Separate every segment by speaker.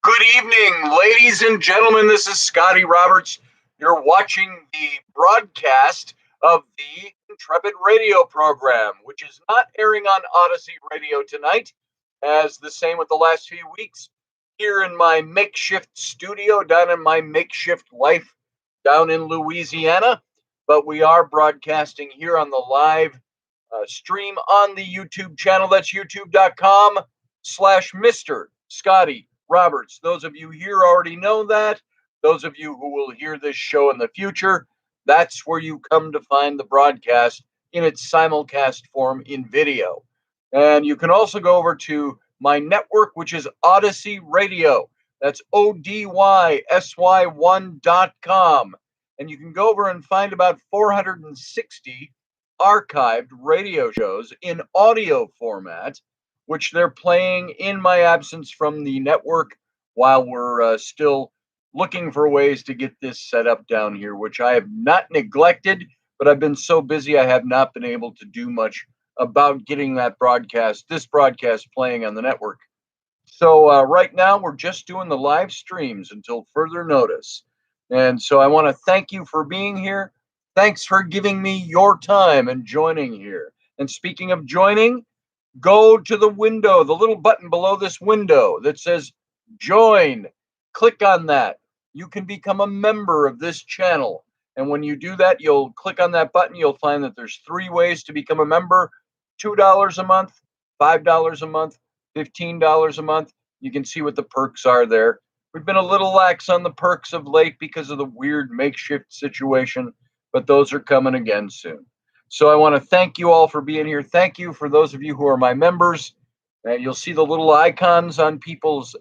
Speaker 1: Good evening, ladies and gentlemen. This is Scotty Roberts. You're watching the broadcast of the Intrepid radio program, which is not airing on Odyssey Radio tonight, as the same with the last few weeks. Here in my makeshift studio, down in my makeshift life, down in Louisiana. But we are broadcasting here on the live stream on the YouTube channel. That's youtube.com/Mr. Scotty Roberts. Those of you here already know that. Those of you who will hear this show in the future, that's where you come to find the broadcast in its simulcast form in video. And you can also go over to my network, which is Odyssey Radio. That's ODYSY1.com. And you can go over and find about 460 archived radio shows in audio format, which they're playing in my absence from the network while we're still looking for ways to get this set up down here, which I have not neglected, but I've been so busy I have not been able to do much about getting this broadcast playing on the network. So right now we're just doing the live streams until further notice. And so I want to thank you for being here. Thanks for giving me your time and joining here. And speaking of joining, go to the window, the little button below this window that says join. Click on that. You can become a member of this channel. And when you do that, you'll click on that button. You'll find that there's 3 ways to become a member: $2 a month, $5 a month, $15 a month. You can see what the perks are there. We've been a little lax on the perks of late because of the weird makeshift situation, but those are coming again soon. So I want to thank you all for being here. Thank you for those of you who are my members. And you'll see the little icons on people's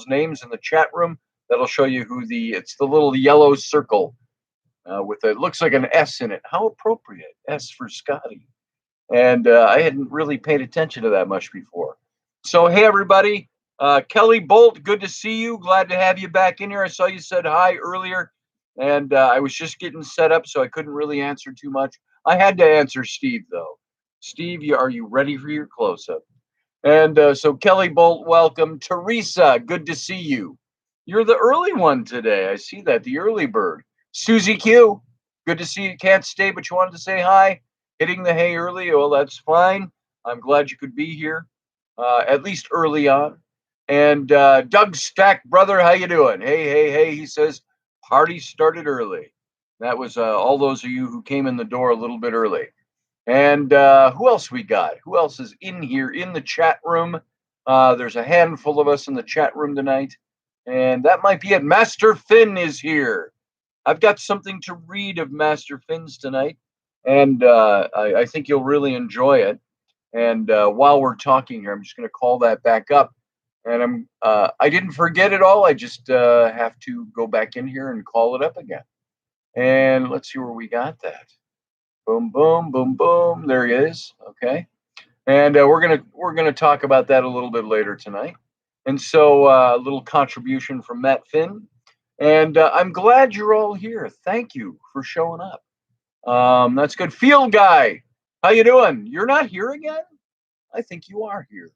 Speaker 1: names in the chat room. That'll show you it's the little yellow circle it looks like an S in it. How appropriate, S for Scotty. And I hadn't really paid attention to that much before. So, hey, everybody. Kelly Bolt, good to see you. Glad to have you back in here. I saw you said hi earlier, and I was just getting set up, so I couldn't really answer too much. I had to answer Steve, though. Steve, are you ready for your close-up? And so Kelly Bolt, welcome. Teresa, good to see you. You're the early one today. I see that, the early bird. Susie Q, good to see you. Can't stay, but you wanted to say hi. Hitting the hay early, well, that's fine. I'm glad you could be here, at least early on. And Doug Stack, brother, how you doing? Hey, he says, party started early. That was all those of you who came in the door a little bit early. And who else we got? Who else is in here in the chat room? There's a handful of us in the chat room tonight. And that might be it. Master Finn is here. I've got something to read of Master Finn's tonight. And I think you'll really enjoy it. And while we're talking here, I'm just going to call that back up. And I didn't forget it all. I just have to go back in here and call it up again. And let's see where we got that. Boom, boom, boom, boom. There he is. Okay. And we're gonna talk about that a little bit later tonight. And so a little contribution from Matt Finn. And I'm glad you're all here. Thank you for showing up. That's good. Field Guy, how you doing? You're not here again? I think you are here.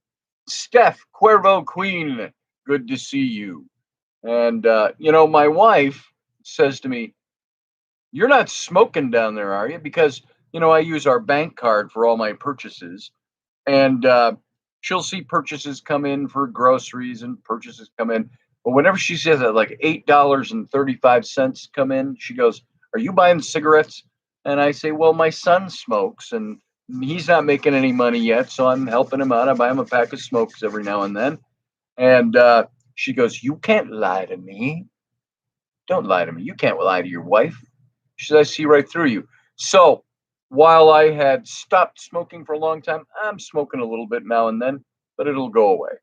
Speaker 1: Steph Cuervo Queen, good to see you. And my wife says to me, "You're not smoking down there, are you?" Because I use our bank card for all my purchases, and she'll see purchases come in for groceries and purchases come in. But whenever she says that, like $8.35 come in, she goes, "Are you buying cigarettes?" And I say, "Well, my son smokes, and he's not making any money yet, so I'm helping him out. I buy him a pack of smokes every now and then." And she goes, "You can't lie to me. Don't lie to me. You can't lie to your wife." She says, "I see right through you." So while I had stopped smoking for a long time, I'm smoking a little bit now and then, but it'll go away.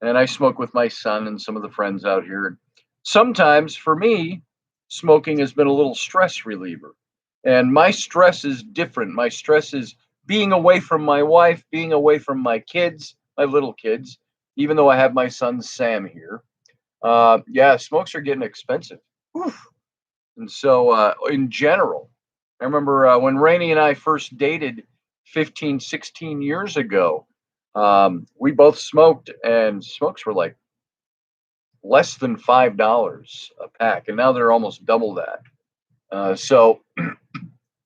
Speaker 1: And I smoke with my son and some of the friends out here. Sometimes for me, smoking has been a little stress reliever. And my stress is different. My stress is being away from my wife, being away from my kids, my little kids, even though I have my son Sam here. Smokes are getting expensive. Oof. And so in general, I remember when Rainey and I first dated 15, 16 years ago, we both smoked, and smokes were like less than $5 a pack, and now they're almost double that. So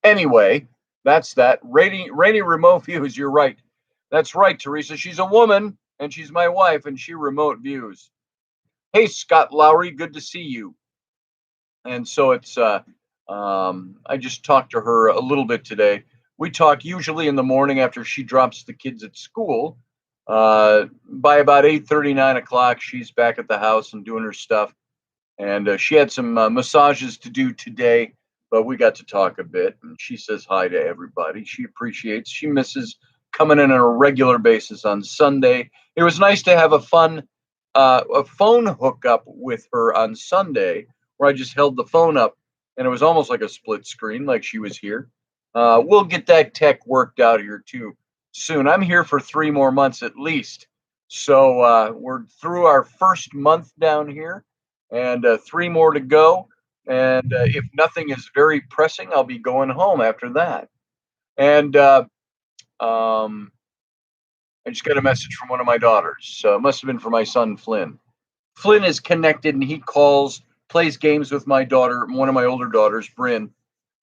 Speaker 1: anyway, that's that. Rainy remote views. You're right. That's right, Teresa. She's a woman, and she's my wife, and she remote views. Hey, Scott Lowry, good to see you. And so it's I just talked to her a little bit today. We talk usually in the morning after she drops the kids at school. By about 8:30, 9 o'clock, she's back at the house and doing her stuff. And she had some massages to do today, but we got to talk a bit. And she says hi to everybody. She appreciates. She misses coming in on a regular basis on Sunday. It was nice to have a phone hookup with her on Sunday, where I just held the phone up, and it was almost like a split screen, like she was here. We'll get that tech worked out here too soon. I'm here for 3 more months at least, so we're through our first month down here, and 3 more to go. And if nothing is very pressing, I'll be going home after that. And um, I just got a message from one of my daughters. It must have been for my son Flynn. Flynn is connected, and he calls, plays games with my daughter, one of my older daughters, Bryn,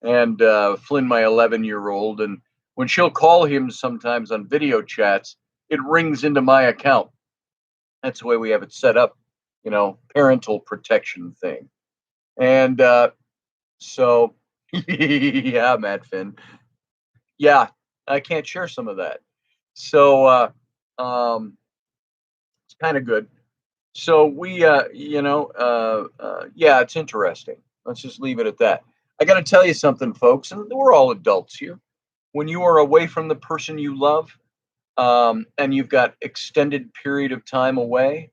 Speaker 1: and Flynn, my 11-year-old. And when she'll call him sometimes on video chats, it rings into my account. That's the way we have it set up, parental protection thing. And so, yeah, Matt Finn. Yeah, I can't share some of that. So it's kind of good. So we, yeah, it's interesting. Let's just leave it at that. I got to tell you something, folks, and we're all adults here. When you are away from the person you love, and you've got extended period of time away,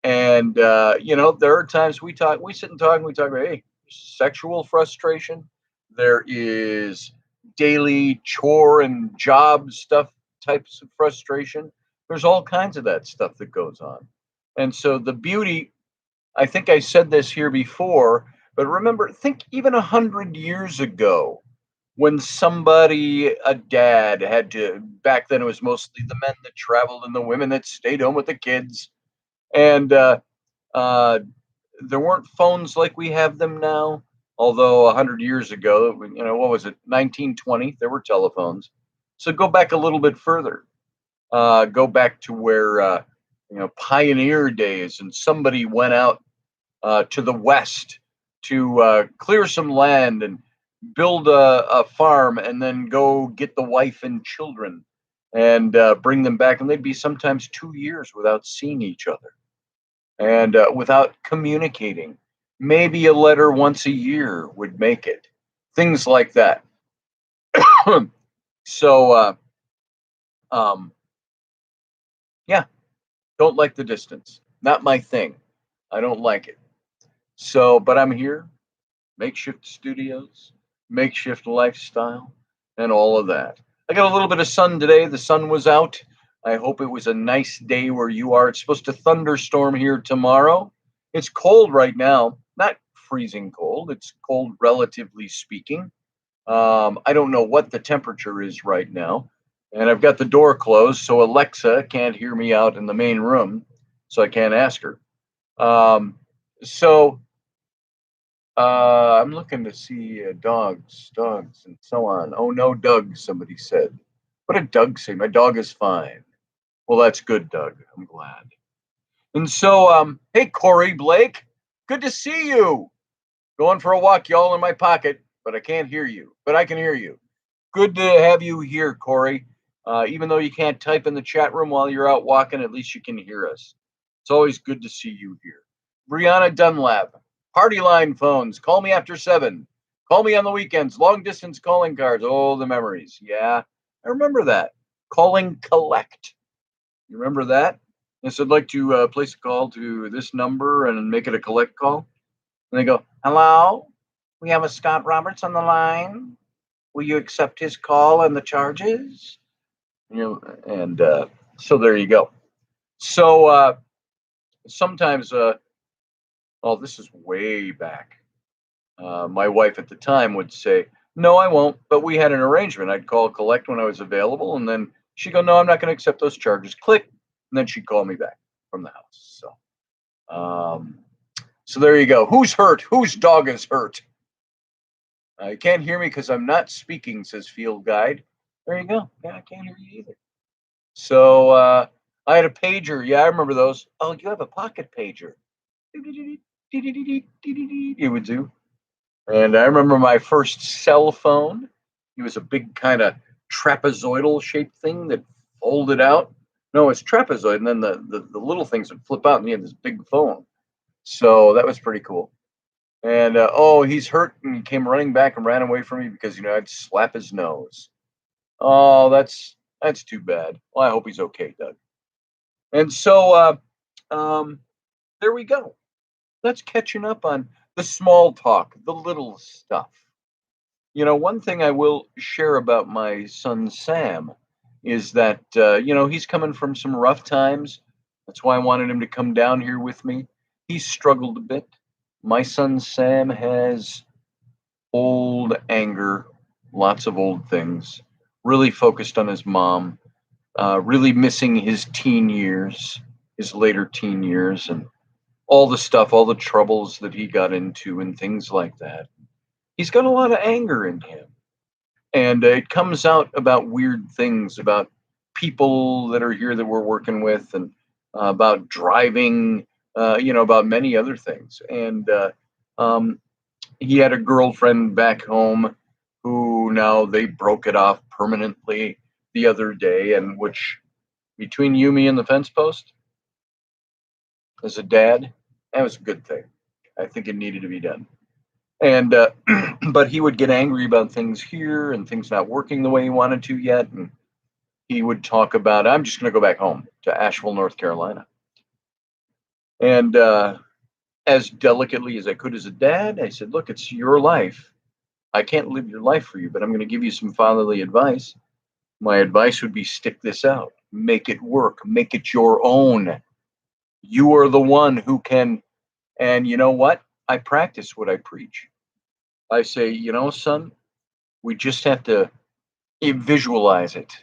Speaker 1: and there are times we sit and talk, and we talk about, hey, sexual frustration. There is daily chore and job stuff types of frustration. There's all kinds of that stuff that goes on. And so the beauty, I think I said this here before, but remember, think even 100 years ago, when somebody, a dad, had to, back then it was mostly the men that traveled and the women that stayed home with the kids. And uh, there weren't phones like we have them now. Although 100 years ago, what was it, 1920, there were telephones. So go back a little bit further. Go back to where, pioneer days, and somebody went out to the west to clear some land and build a farm, and then go get the wife and children and bring them back. And they'd be sometimes 2 years without seeing each other and without communicating. Maybe a letter once a year would make it. Things like that. So, yeah, don't like the distance. Not my thing. I don't like it. So, but I'm here, makeshift studios, makeshift lifestyle, and all of that. I got a little bit of sun today. The sun was out. I hope it was a nice day where you are. It's supposed to thunderstorm here tomorrow. It's cold right now, not freezing cold. It's cold, relatively speaking. I don't know what the temperature is right now. And I've got the door closed, so Alexa can't hear me out in the main room, so I can't ask her. So I'm looking to see dogs, and so on. Oh, no, Doug, somebody said. What did Doug say? My dog is fine. Well, that's good, Doug. I'm glad. And so, hey, Corey Blake, good to see you. Going for a walk, y'all, in my pocket, but I can't hear you. But I can hear you. Good to have you here, Corey. Even though you can't type in the chat room while you're out walking, at least you can hear us. It's always good to see you here. Brianna Dunlap, party line phones. Call me after 7. Call me on the weekends. Long distance calling cards. Oh, the memories. Yeah, I remember that. Calling collect. You remember that? Yes, I'd like to place a call to this number and make it a collect call. And they go, hello? We have a Scott Roberts on the line. Will you accept his call and the charges? And so there you go. So sometimes, this is way back. My wife at the time would say, no, I won't. But we had an arrangement. I'd call collect when I was available. And then she'd go, no, I'm not going to accept those charges. Click. And then she'd call me back from the house. So So there you go. Who's hurt? Whose dog is hurt? You can't hear me because I'm not speaking, says Field Guide. There you go. Yeah, I can't hear you either. So I had a pager. Yeah, I remember those. Oh, you have a pocket pager. It would do. And I remember my first cell phone. It was a big kind of trapezoidal shaped thing that folded out. No, it's trapezoid, and then the little things would flip out, and you had this big phone. So that was pretty cool. And oh, he's hurt, and he came running back and ran away from me because I'd slap his nose. Oh, that's too bad. Well, I hope he's okay, Doug. And so there we go. That's catching up on the small talk, the little stuff. One thing I will share about my son Sam is that he's coming from some rough times. That's why I wanted him to come down here with me. He's struggled a bit. My son Sam has old anger, lots of old things, really focused on his mom, really missing his teen years, his later teen years, and all the stuff, all the troubles that he got into and things like that. He's got a lot of anger in him. And it comes out about weird things, about people that are here that we're working with, and about driving, about many other things. And he had a girlfriend back home who now they broke it off permanently the other day, and which between you, me, and the fence post, as a dad, that was a good thing. I think it needed to be done. And but he would get angry about things here and things not working the way he wanted to yet, and he would talk about, I'm just going to go back home to Asheville, North Carolina. And as delicately as I could as a dad, I said, look, it's your life. I can't live your life for you, but I'm going to give you some fatherly advice. My advice would be stick this out, make it work, make it your own. You are the one who can. And you know what? I practice what I preach. I say, son, we just have to visualize it.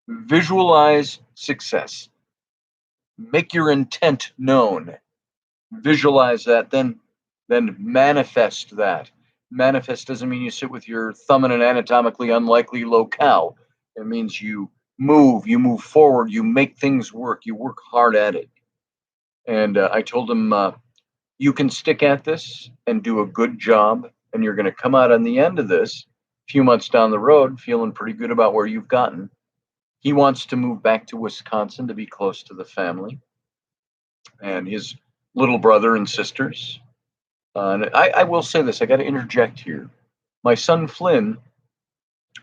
Speaker 1: Visualize success. Make your intent known. Visualize that, then manifest that. Manifest doesn't mean you sit with your thumb in an anatomically unlikely locale. It means you move forward, you make things work, you work hard at it. And I told him, you can stick at this and do a good job, and you're going to come out on the end of this a few months down the road feeling pretty good about where you've gotten. He wants to move back to Wisconsin to be close to the family and his little brother and sisters. And I will say this, I got to interject here. My son Flynn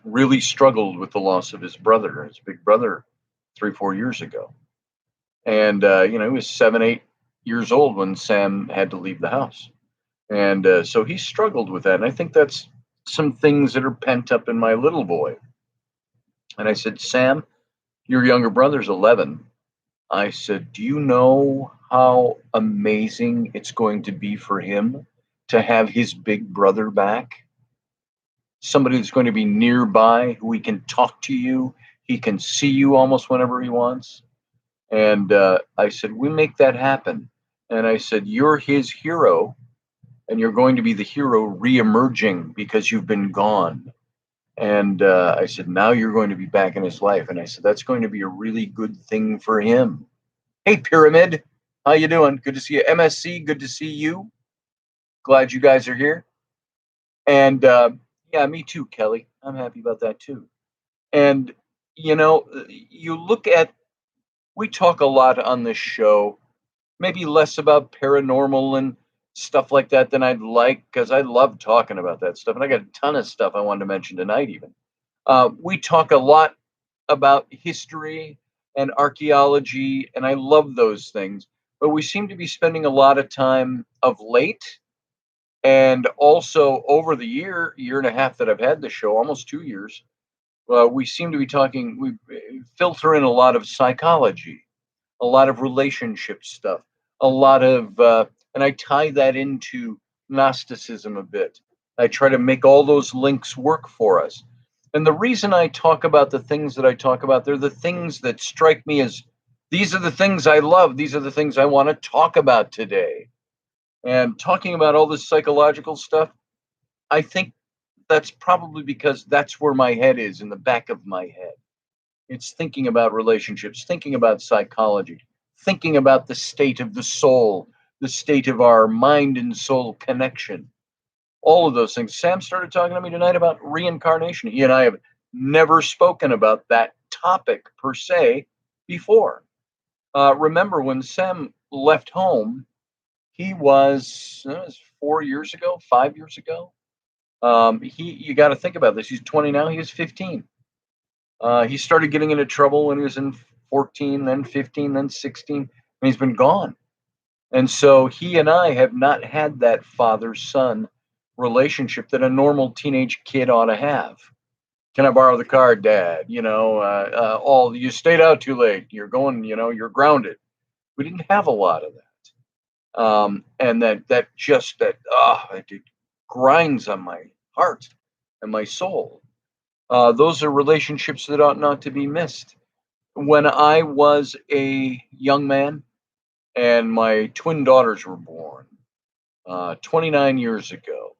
Speaker 1: really struggled with the loss of his brother, his big brother, 3-4 years ago. And, he was 7-8 years old when Sam had to leave the house. And so he struggled with that. And I think that's some things that are pent up in my little boy. And I said, Sam, your younger brother's 11. I said, do you know how amazing it's going to be for him to have his big brother back? Somebody that's going to be nearby, who he can talk to you. He can see you almost whenever he wants. And I said, we make that happen. And I said, you're his hero, and you're going to be the hero re-emerging because you've been gone. And I said, now you're going to be back in his life. And I said, that's going to be a really good thing for him. Hey, Pyramid, how you doing? Good to see you. MSC, good to see you. Glad you guys are here. And yeah, me too, Kelly. I'm happy about that too. And, you look at, we talk a lot on this show, maybe less about paranormal and stuff like that than I'd like, because I love talking about that stuff. And I got a ton of stuff I wanted to mention tonight even. We talk a lot about history and archaeology, and I love those things. But we seem to be spending a lot of time of late, and also over the year and a half that I've had the show, almost 2 years, we seem to be talking, we filter in a lot of psychology, a lot of relationship stuff, a lot of, and I tie that into Gnosticism a bit. I try to make all those links work for us. And the reason I talk about the things that I talk about, they're the things that strike me as, these are the things I love. These are the things I want to talk about today. And talking about all this psychological stuff, I think that's probably because that's where my head is, in the back of my head. It's thinking about relationships, thinking about psychology, thinking about the state of the soul, the state of our mind and soul connection, all of those things. Sam started talking to me tonight about reincarnation. He and I have never spoken about that topic per se before. Remember when Sam left home, he was, it was 4 years ago, 5 years ago. You got to think about this. He's 20 now. He was 15. He started getting into trouble when he was in 14, then 15, then 16, and he's been gone. And so he and I have not had that father-son relationship that a normal teenage kid ought to have. Can I borrow the car, Dad? All you stayed out too late. You're going. You're grounded. We didn't have a lot of that, and it grinds on my heart and my soul. Those are relationships that ought not to be missed. When I was a young man and my twin daughters were born 29 years ago,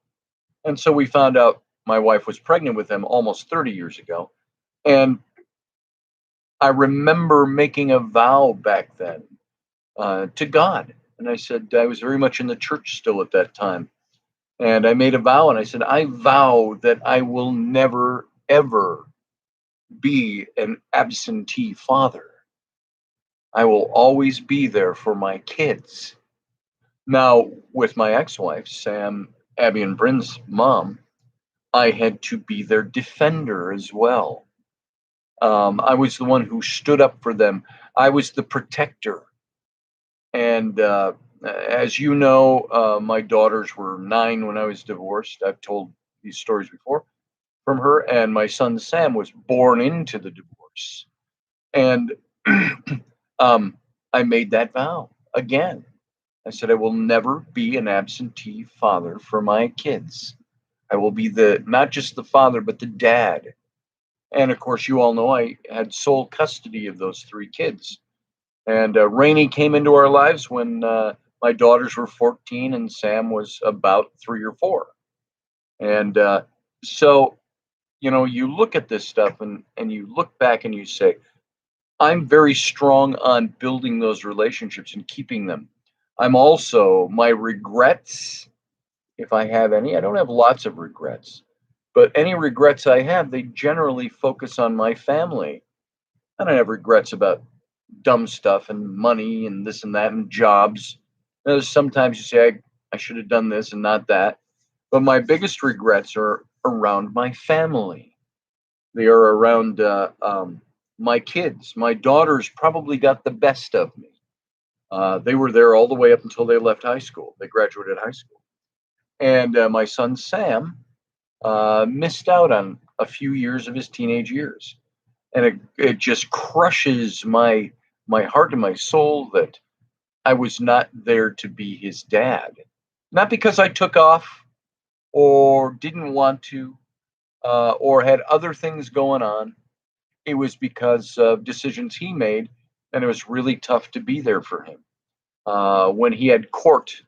Speaker 1: and so we found out my wife was pregnant with them almost 30 years ago. And I remember making a vow back then to God. And I said, I was very much in the church still at that time. And I made a vow and I said, I vow that I will never, ever be an absentee father. I will always be there for my kids. Now, with my ex-wife, Sam, Abby, and Bryn's mom, I had to be their defender as well. I was the one who stood up for them. I was the protector. And as you know, my daughters were 9 when I was divorced. I've told these stories before from her. And my son Sam was born into the divorce. And I made that vow again. I said, I will never be an absentee father for my kids. I will be not just the father, but the dad. And of course, you all know I had sole custody of those 3 kids. And Rainey came into our lives when my daughters were 14 and Sam was about 3 or 4. And so, you look at this stuff and you look back and you say, I'm very strong on building those relationships and keeping them. I'm also, my regrets, if I have any, I don't have lots of regrets, but any regrets I have, they generally focus on my family. I don't have regrets about dumb stuff and money and this and that and jobs. Sometimes you say, I should have done this and not that. But my biggest regrets are around my family. They are around my kids. My daughters probably got the best of me. They were there all the way up until they left high school. They graduated high school. And my son, Sam, missed out on a few years of his teenage years. And it just crushes my heart and my soul that I was not there to be his dad. Not because I took off or didn't want to or had other things going on. It was because of decisions he made, and it was really tough to be there for him. When he had court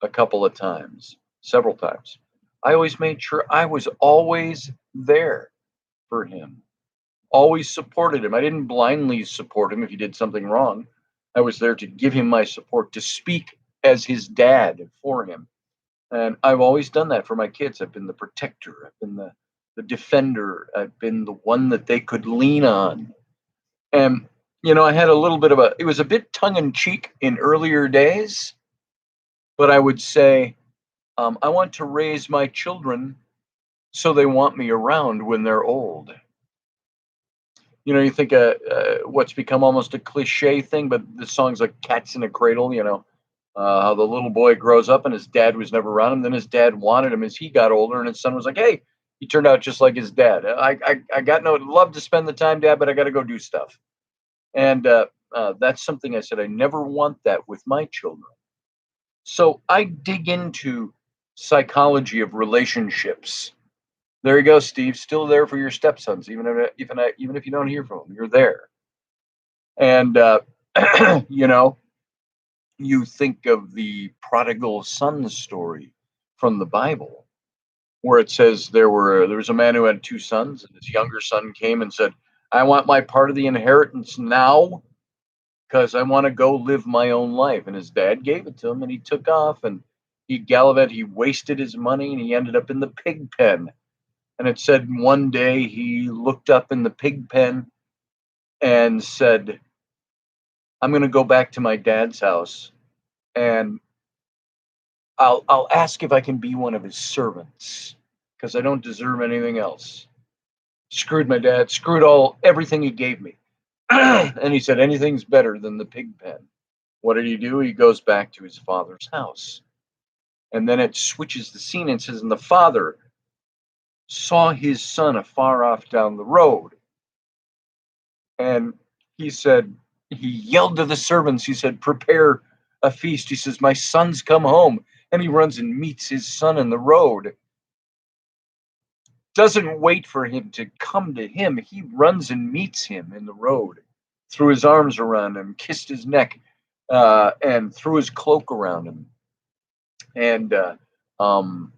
Speaker 1: a couple of times, several times, I always made sure I was always there for him, always supported him. I didn't blindly support him if he did something wrong. I was there to give him my support, to speak as his dad for him. And I've always done that for my kids. I've been the protector. I've been the defender. I've been the one that they could lean on. And, I had a little bit of it was a bit tongue in cheek in earlier days, but I would say, I want to raise my children so they want me around when they're old. You think what's become almost a cliche thing, but the song's like Cats in a Cradle, how the little boy grows up and his dad was never around him. Then his dad wanted him as he got older, and his son was like, hey, he turned out just like his dad. I got love to spend the time, Dad, but I got to go do stuff. And that's something I said, I never want that with my children. So I dig into psychology of relationships. There you go, Steve. Still there for your stepsons, even if you don't hear from them, you're there. And you know, you think of the prodigal son story from the Bible, where it says there was a man who had two sons, and his younger son came and said, "I want my part of the inheritance now because I want to go live my own life." And his dad gave it to him, and he took off and he gallivanted. He wasted his money, and he ended up in the pig pen. And it said one day he looked up in the pig pen and said, "I'm going to go back to my dad's house, and I'll ask if I can be one of his servants because I don't deserve anything else. Screwed my dad, screwed everything he gave me." And he said, "Anything's better than the pig pen." What did he do? He goes back to his father's house. And then it switches the scene and says, "And the father saw his son afar off down the road." And he said, he yelled to the servants, he said, "Prepare a feast." He says, "My son's come home." And he runs and meets his son in the road. Doesn't wait for him to come to him. He runs and meets him in the road, threw his arms around him, kissed his neck, and threw his cloak around him. And um,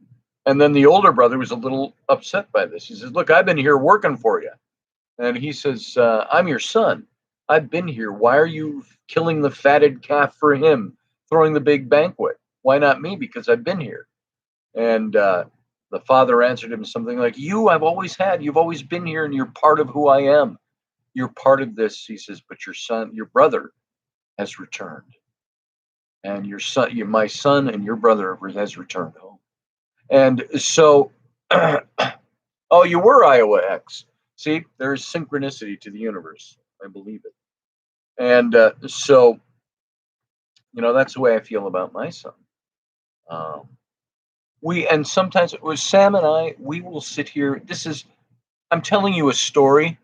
Speaker 1: and then the older brother was a little upset by this. He says, "Look, I've been here working for you." And he says, "I'm your son. I've been here. Why are you killing the fatted calf for him, throwing the big banquet? Why not me? Because I've been here." And the father answered him something like, I've always had. You've always been here, and you're part of who I am. You're part of this." He says, "But your brother has returned. And my son and your brother has returned home." And so, oh, you were Iowa X. See, there's synchronicity to the universe. I believe it. And so, that's the way I feel about my son. Um, and sometimes it was Sam and I, we will sit here. I'm telling you a story,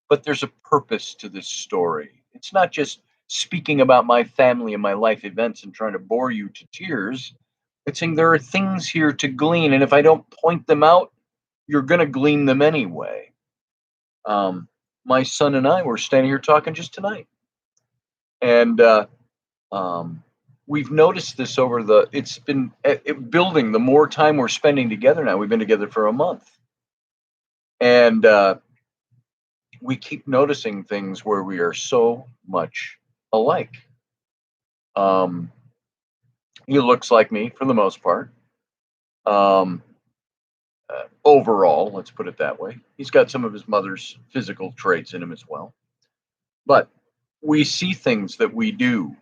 Speaker 1: but there's a purpose to this story. It's not just speaking about my family and my life events and trying to bore you to tears. It's saying there are things here to glean, and if I don't point them out, you're going to glean them anyway. My son and I were standing here talking just tonight, and we've noticed this it's been building. The more time we're spending together now, we've been together for a month, and we keep noticing things where we are so much alike. He looks like me for the most part. Overall, let's put it that way. He's got some of his mother's physical traits in him as well. But we see things that we do,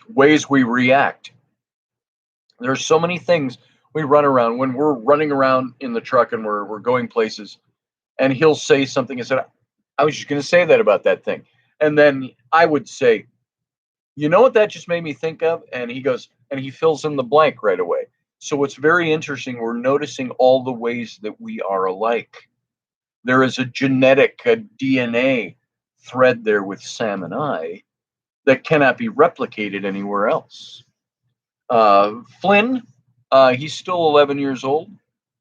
Speaker 1: ways we react. There's so many things we run around when we're running around in the truck and we're going places, and he'll say something and said, "I was just going to say that about that thing." And then I would say, "You know what that just made me think of?" And he goes, and he fills in the blank right away. So it's very interesting. We're noticing all the ways that we are alike. There is a DNA thread there with Sam and I that cannot be replicated anywhere else. Flynn, he's still 11 years old.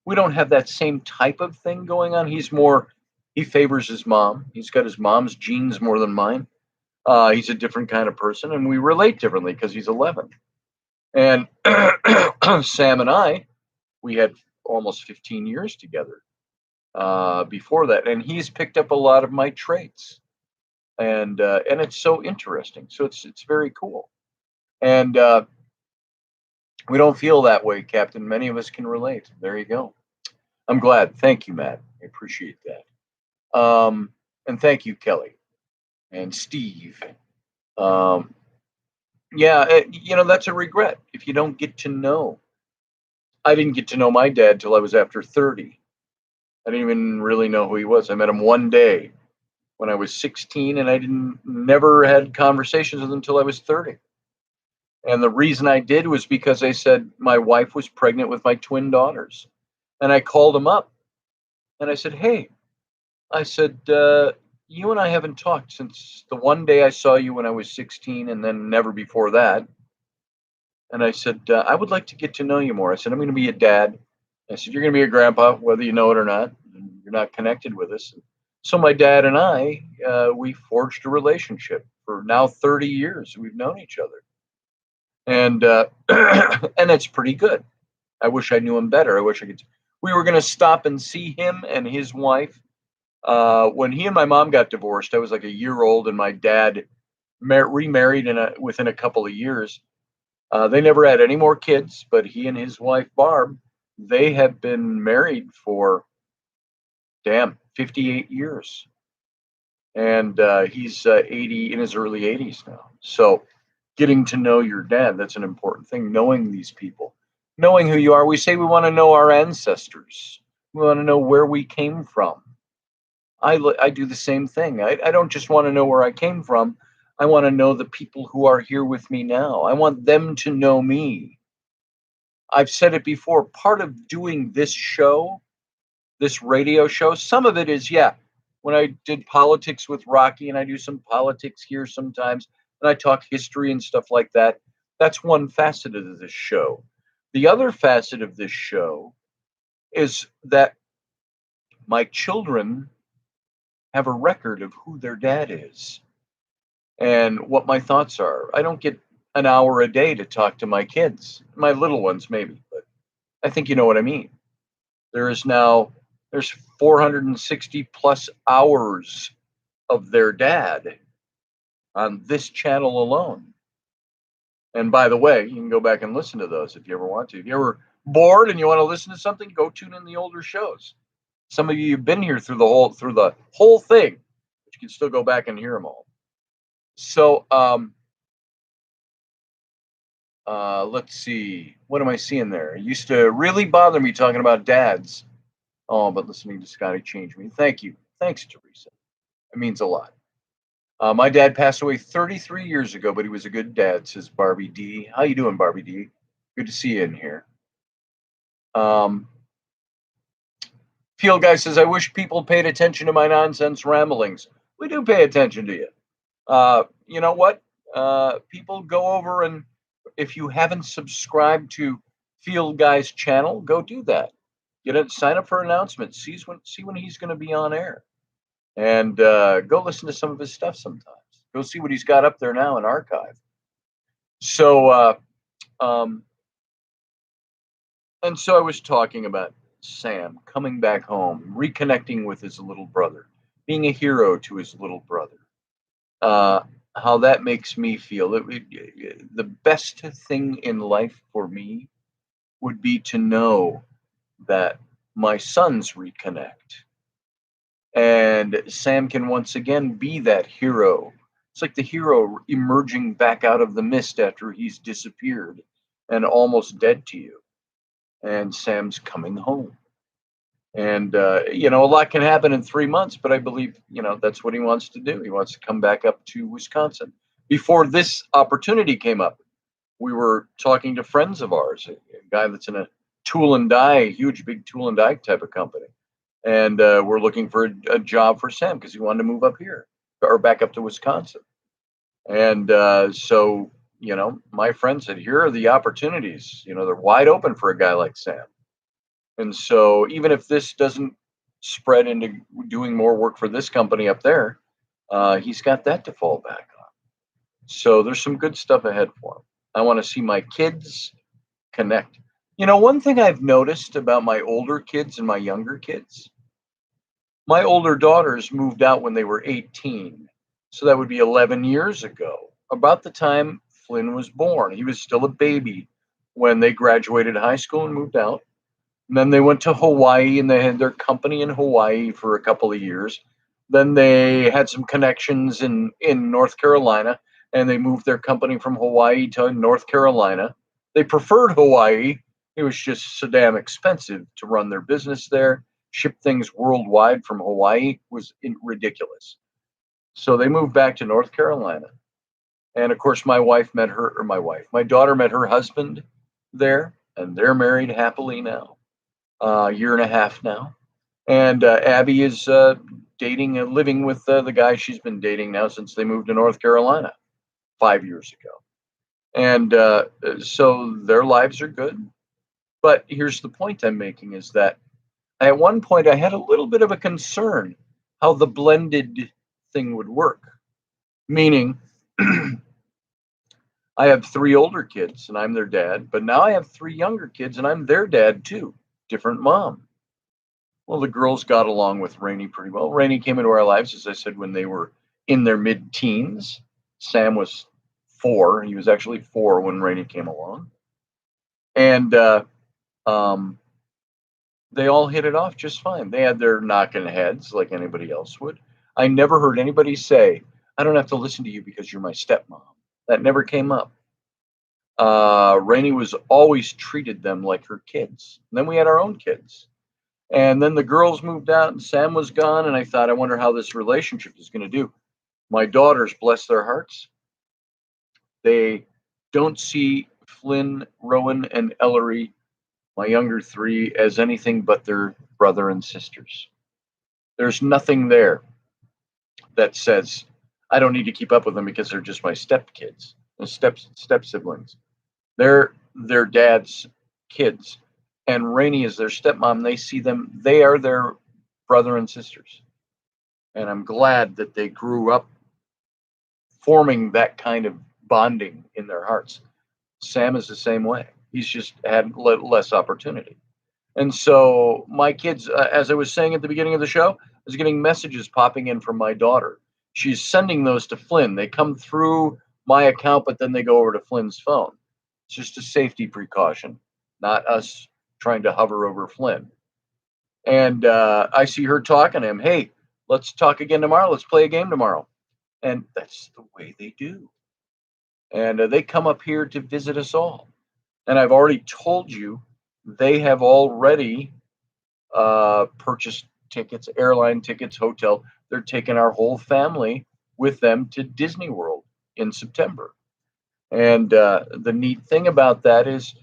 Speaker 1: We don't have that same type of thing going on. He favors his mom. He's got his mom's genes more than mine. He's a different kind of person, and we relate differently because he's 11. And Sam and I, we had almost 15 years together before that, and he's picked up a lot of my traits, and it's so interesting. So it's very cool, and we don't feel that way, Captain. Many of us can relate. There you go. I'm glad. Thank you, Matt. I appreciate that. And thank you, Kelly and Steve. Yeah, that's a regret if you don't get to know. I didn't get to know my dad till I was after 30. I didn't even really know who he was. I met him one day when I was 16, and I never had conversations with him until I was 30. And the reason I did was because I said my wife was pregnant with my twin daughters. And I called him up and I said, "Hey," I said, "you and I haven't talked since the one day I saw you when I was 16, and then never before that." And I said, "I would like to get to know you more." I said, "I'm going to be a dad." I said, "You're going to be a grandpa, whether you know it or not. You're not connected with us." So my dad and I, we forged a relationship for now 30 years. We've known each other. and and it's pretty good. I wish I knew him better. I wish I could. We were going to stop and see him and his wife. When he and my mom got divorced, I was like a year old, and my dad remarried within a couple of years. They never had any more kids, but he and his wife Barb, they have been married for 58 years, and he's 80 in his early 80s now. So, getting to know your dad, that's an important thing. Knowing these people, knowing who you are. We say we want to know our ancestors. We want to know where we came from. I do the same thing. I don't just want to know where I came from. I want to know the people who are here with me now. I want them to know me. I've said it before. Part of doing this show, this radio show, some of it is, yeah, when I did politics with Rocky, and I do some politics here sometimes, and I talk history and stuff like that. That's one facet of this show. The other facet of this show is that my children have a record of who their dad is and what my thoughts are. I don't get an hour a day to talk to my kids, my little ones maybe, but I think you know what I mean. There's 460 plus hours of their dad on this channel alone. And by the way, you can go back and listen to those if you ever want to. If you're ever bored and you want to listen to something, go tune in the older shows. Some of you have been here through the whole thing, but you can still go back and hear them all. So let's see. What am I seeing there? It used to really bother me talking about dads. Oh, but listening to Scotty changed me. Thank you. Thanks, Teresa. It means a lot. My dad passed away 33 years ago, but he was a good dad, says Barbie D. How you doing, Barbie D? Good to see you in here. Field Guy says, I wish people paid attention to my nonsense ramblings. We do pay attention to you. You know what? People go over, and if you haven't subscribed to Field Guy's channel, go do that. Sign up for announcements. See when he's going to be on air, and go listen to some of his stuff sometimes. Go see what he's got up there now in archive. So, and so I was talking about Sam coming back home, reconnecting with his little brother, being a hero to his little brother. How that makes me feel. The best thing in life for me would be to know that my sons reconnect and Sam can once again be that hero. It's like the hero emerging back out of the mist after he's disappeared and almost dead to you. And Sam's coming home. And, a lot can happen in 3 months, but I believe, that's what he wants to do. He wants to come back up to Wisconsin. Before this opportunity came up, we were talking to friends of ours, a guy that's in a tool and die, huge, big tool and die type of company. And we're looking for a job for Sam because he wanted to move up here or back up to Wisconsin. And so, my friend said, here are the opportunities. They're wide open for a guy like Sam. And so even if this doesn't spread into doing more work for this company up there, he's got that to fall back on. So there's some good stuff ahead for him. I want to see my kids connect. One thing I've noticed about my older kids and my younger kids, my older daughters moved out when they were 18. So that would be 11 years ago, about the time Flynn was born. He was still a baby when they graduated high school and moved out. And then they went to Hawaii and they had their company in Hawaii for a couple of years. Then they had some connections in North Carolina and they moved their company from Hawaii to North Carolina. They preferred Hawaii. It was just so damn expensive to run their business there. Ship things worldwide from Hawaii was ridiculous. So they moved back to North Carolina. And of course, my daughter met her husband there, and they're married happily now. A year and a half now. And Abby is dating and living with the guy she's been dating now since they moved to North Carolina 5 years ago. And so their lives are good. But here's the point I'm making is that at one point I had a little bit of a concern how the blended thing would work. Meaning, I have three older kids and I'm their dad, but now I have three younger kids and I'm their dad too. Different mom. Well, the girls got along with Rainey pretty well. Rainey came into our lives, as I said, when they were in their mid-teens. Sam was 4. He was actually 4 when Rainey came along. And um, they all hit it off just fine. They had their knocking heads like anybody else would. I never heard anybody say, I don't have to listen to you because you're my stepmom. That never came up. Rainey was always treated them like her kids. And then we had our own kids. And then the girls moved out and Sam was gone. And I thought, I wonder how this relationship is going to do. My daughters, bless their hearts, they don't see Flynn, Rowan, and Ellery, my younger three, as anything but their brother and sisters. There's nothing there that says I don't need to keep up with them because they're just my stepkids, step siblings. They're their dad's kids, and Rainey is their stepmom. They see them; they are their brother and sisters, and I'm glad that they grew up forming that kind of bonding in their hearts. Sam is the same way. He's just had less opportunity. And so my kids, as I was saying at the beginning of the show, I was getting messages popping in from my daughter. She's sending those to Flynn. They come through my account, but then they go over to Flynn's phone. It's just a safety precaution, not us trying to hover over Flynn. And I see her talking to him. Hey, let's talk again tomorrow. Let's play a game tomorrow. And that's the way they do. And they come up here to visit us all. And I've already told you they have already purchased tickets, airline tickets, hotel. They're taking our whole family with them to Disney World in September. And the neat thing about that is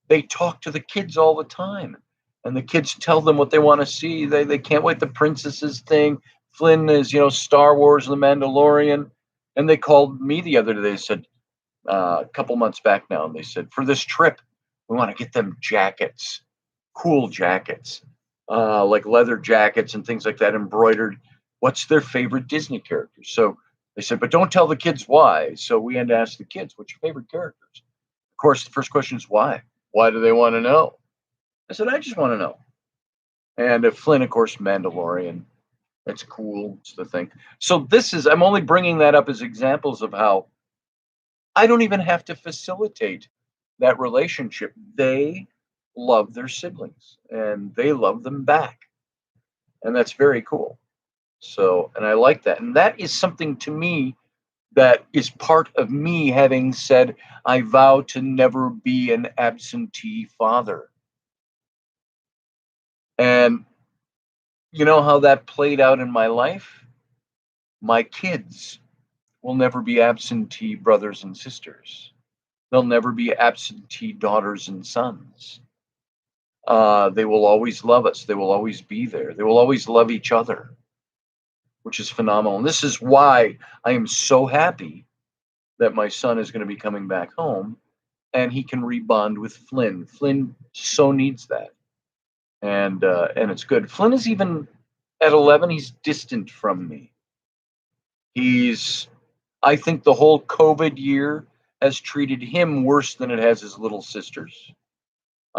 Speaker 1: they talk to the kids all the time. And the kids tell them what they want to see. They can't wait the princesses thing. Flynn is, Star Wars and the Mandalorian. And they called me the other day. They said, a couple months back now, and they said, for this trip, we want to get them jackets, cool jackets, like leather jackets and things like that, embroidered. What's their favorite Disney characters? So they said, but don't tell the kids why. So we had to ask the kids, what's your favorite characters? Of course, the first question is why? Why do they want to know? I said, I just want to know. And Flynn, of course, Mandalorian. It's cool. It's the thing. So I'm only bringing that up as examples of how I don't even have to facilitate that relationship. They love their siblings and they love them back. And that's very cool. So, and I like that. And that is something to me that is part of me having said, I vow to never be an absentee father. And you know how that played out in my life? My kids will never be absentee brothers and sisters. They'll never be absentee daughters and sons. They will always love us. They will always be there. They will always love each other, which is phenomenal. And this is why I am so happy that my son is going to be coming back home and he can rebond with Flynn. Flynn so needs that. And it's good. Flynn is even at 11, he's distant from me. I think the whole COVID year has treated him worse than it has his little sisters.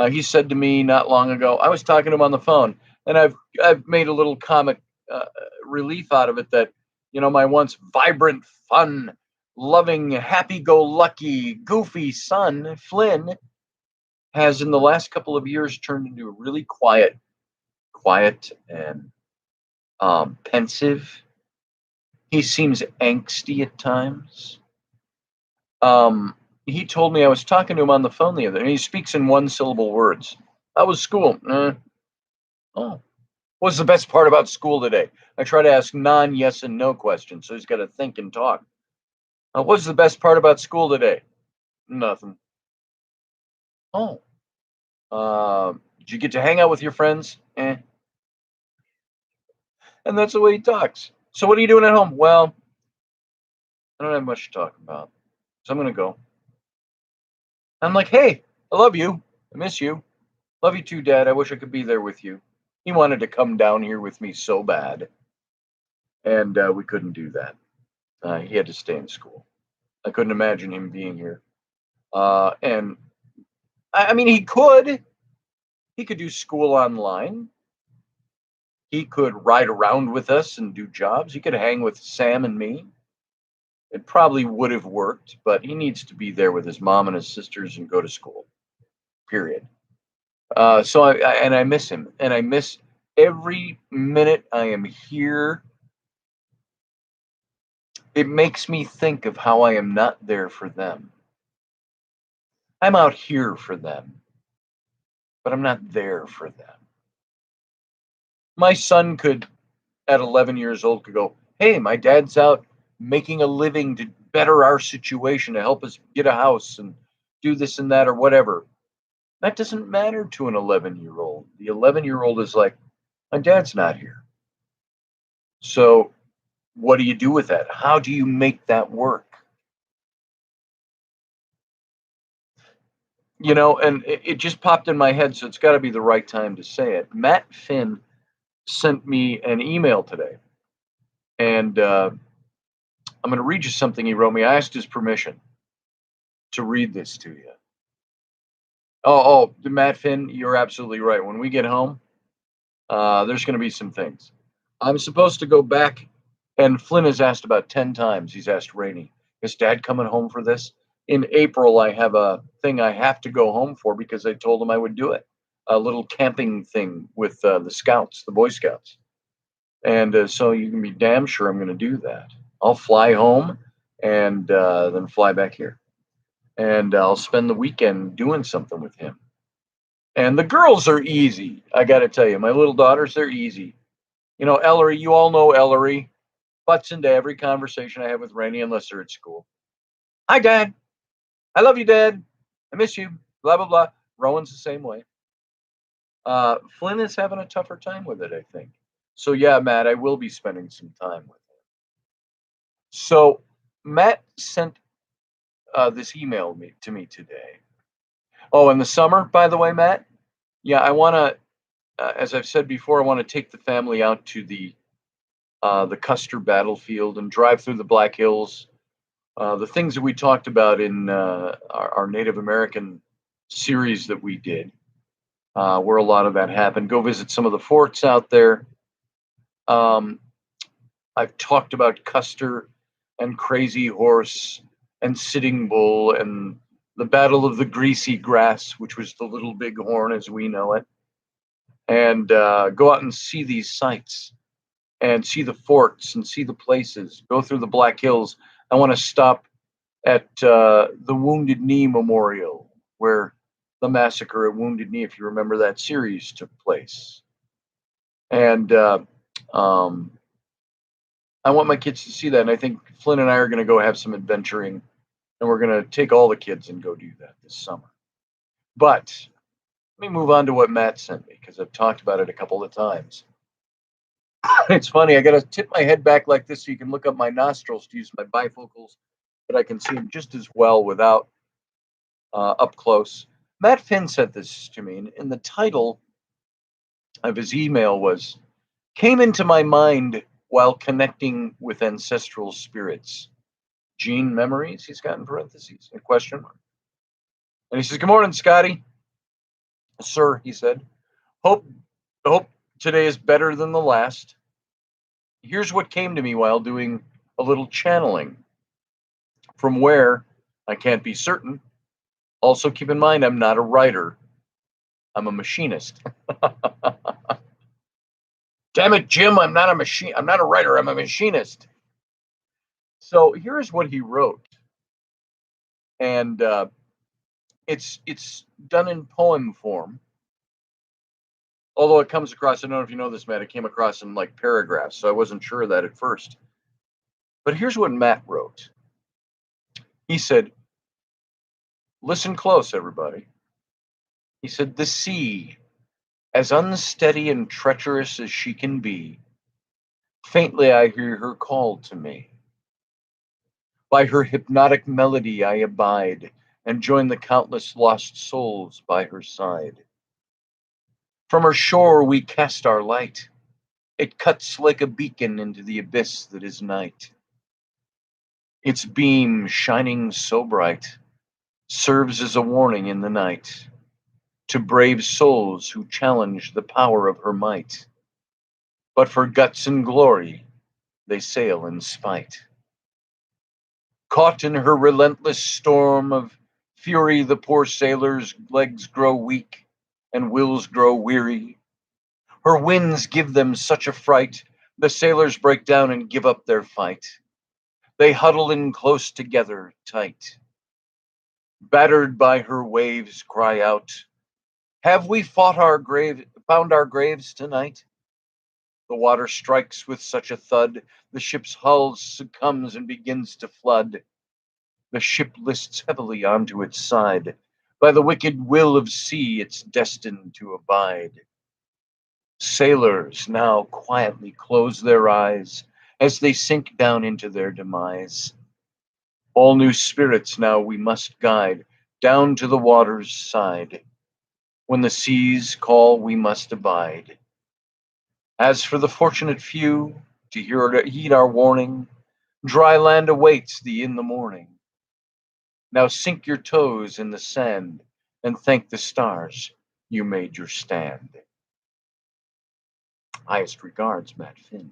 Speaker 1: He said to me not long ago, I was talking to him on the phone, and I've made a little comic relief out of it that, my once vibrant, fun, loving, happy-go-lucky, goofy son, Flynn, has in the last couple of years turned into a really quiet and pensive. He seems angsty at times. He told me I was talking to him on the phone the other day, and he speaks in one-syllable words. How was school? Oh. What's the best part about school today? I try to ask non-yes and no questions, so he's got to think and talk. What's the best part about school today? Nothing. Oh. Did you get to hang out with your friends? And that's the way he talks. So what are you doing at home? Well, I don't have much to talk about, so I'm going to go. I'm like, hey, I love you. I miss you. Love you too, Dad. I wish I could be there with you. He wanted to come down here with me so bad. And we couldn't do that. He had to stay in school. I couldn't imagine him being here. And I mean, he could do school online. He could ride around with us and do jobs. He could hang with Sam and me. It probably would have worked, but he needs to be there with his mom and his sisters and go to school. Period. So I miss him, and I miss every minute I am here. It makes me think of how I am not there for them. I'm out here for them, but I'm not there for them. My son could, at 11 years old, could go, "Hey, my dad's out making a living to better our situation, to help us get a house and do this and that or whatever." That doesn't matter to an 11-year-old. The 11-year-old is like, "My dad's not here." So what do you do with that? How do you make that work? And it just popped in my head, so it's got to be the right time to say it. Matt Finn sent me an email today, and I'm going to read you something he wrote me. I asked his permission to read this to you. Matt Finn, you're absolutely right. When we get home, there's going to be some things. I'm supposed to go back, and Flynn has asked about 10 times. He's asked Rainey, "Is Dad coming home for this?" In April, I have a thing I have to go home for because I told him I would do it. A little camping thing with the Scouts, the Boy Scouts. And so you can be damn sure I'm going to do that. I'll fly home and then fly back here. And I'll spend the weekend doing something with him. And the girls are easy. I got to tell you, my little daughters, they're easy. Ellery, you all know Ellery. Butts into every conversation I have with Rainey unless they're at school. "Hi, Dad. I love you, Dad. I miss you." Blah, blah, blah. Rowan's the same way. Flynn is having a tougher time with it, I think. So, yeah, Matt, I will be spending some time with him. So, Matt sent this email to me today. Oh, in the summer, by the way, Matt, yeah, I want to, as I've said before, I want to take the family out to the Custer Battlefield and drive through the Black Hills. The things that we talked about in our Native American series that we did, where a lot of that happened. Go visit some of the forts out there. I've talked about Custer and Crazy Horse and Sitting Bull and the Battle of the Greasy Grass, which was the Little Bighorn as we know it, and go out and see these sites and see the forts and see the places. Go through the Black Hills. I want to stop at the Wounded Knee Memorial, where the massacre at Wounded Knee, if you remember that series, took place. And I want my kids to see that. And I think Flynn and I are going to go have some adventuring, and we're going to take all the kids and go do that this summer. But let me move on to what Matt sent me because I've talked about it a couple of times. It's funny. I got to tip my head back like this so you can look up my nostrils to use my bifocals, but I can see them just as well without up close. Matt Finn sent this to me, and the title of his email was "Came into my mind while connecting with ancestral spirits. Gene memories," he's got in parentheses, a question mark. And he says, "Good morning, Scotty." "Sir," he said, hope today is better than the last. Here's what came to me while doing a little channeling. From where, I can't be certain. Also, keep in mind, I'm not a writer. I'm a machinist." Damn it, Jim, I'm not a writer, I'm a machinist. So here's what he wrote. And it's done in poem form. Although it comes across, I don't know if you know this, Matt, it came across in like paragraphs, so I wasn't sure of that at first. But here's what Matt wrote. He said, listen close, everybody. He said, "The sea, as unsteady and treacherous as she can be, faintly I hear her call to me. By her hypnotic melody I abide and join the countless lost souls by her side. From her shore we cast our light. It cuts like a beacon into the abyss that is night. Its beam shining so bright, serves as a warning in the night to brave souls who challenge the power of her might. But for guts and glory, they sail in spite. Caught in her relentless storm of fury, the poor sailors' legs grow weak and wills grow weary. Her winds give them such a fright, the sailors break down and give up their fight. They huddle in close together, tight. Battered by her waves, cry out, "Have we found our graves tonight?" The water strikes with such a thud, the ship's hull succumbs and begins to flood. The ship lists heavily onto its side. By the wicked will of sea, it's destined to abide. Sailors now quietly close their eyes as they sink down into their demise. All new spirits now we must guide down to the water's side. When the seas call, we must abide. As for the fortunate few, to heed our warning, dry land awaits thee in the morning. Now sink your toes in the sand and thank the stars you made your stand. Highest regards, Matt Finn.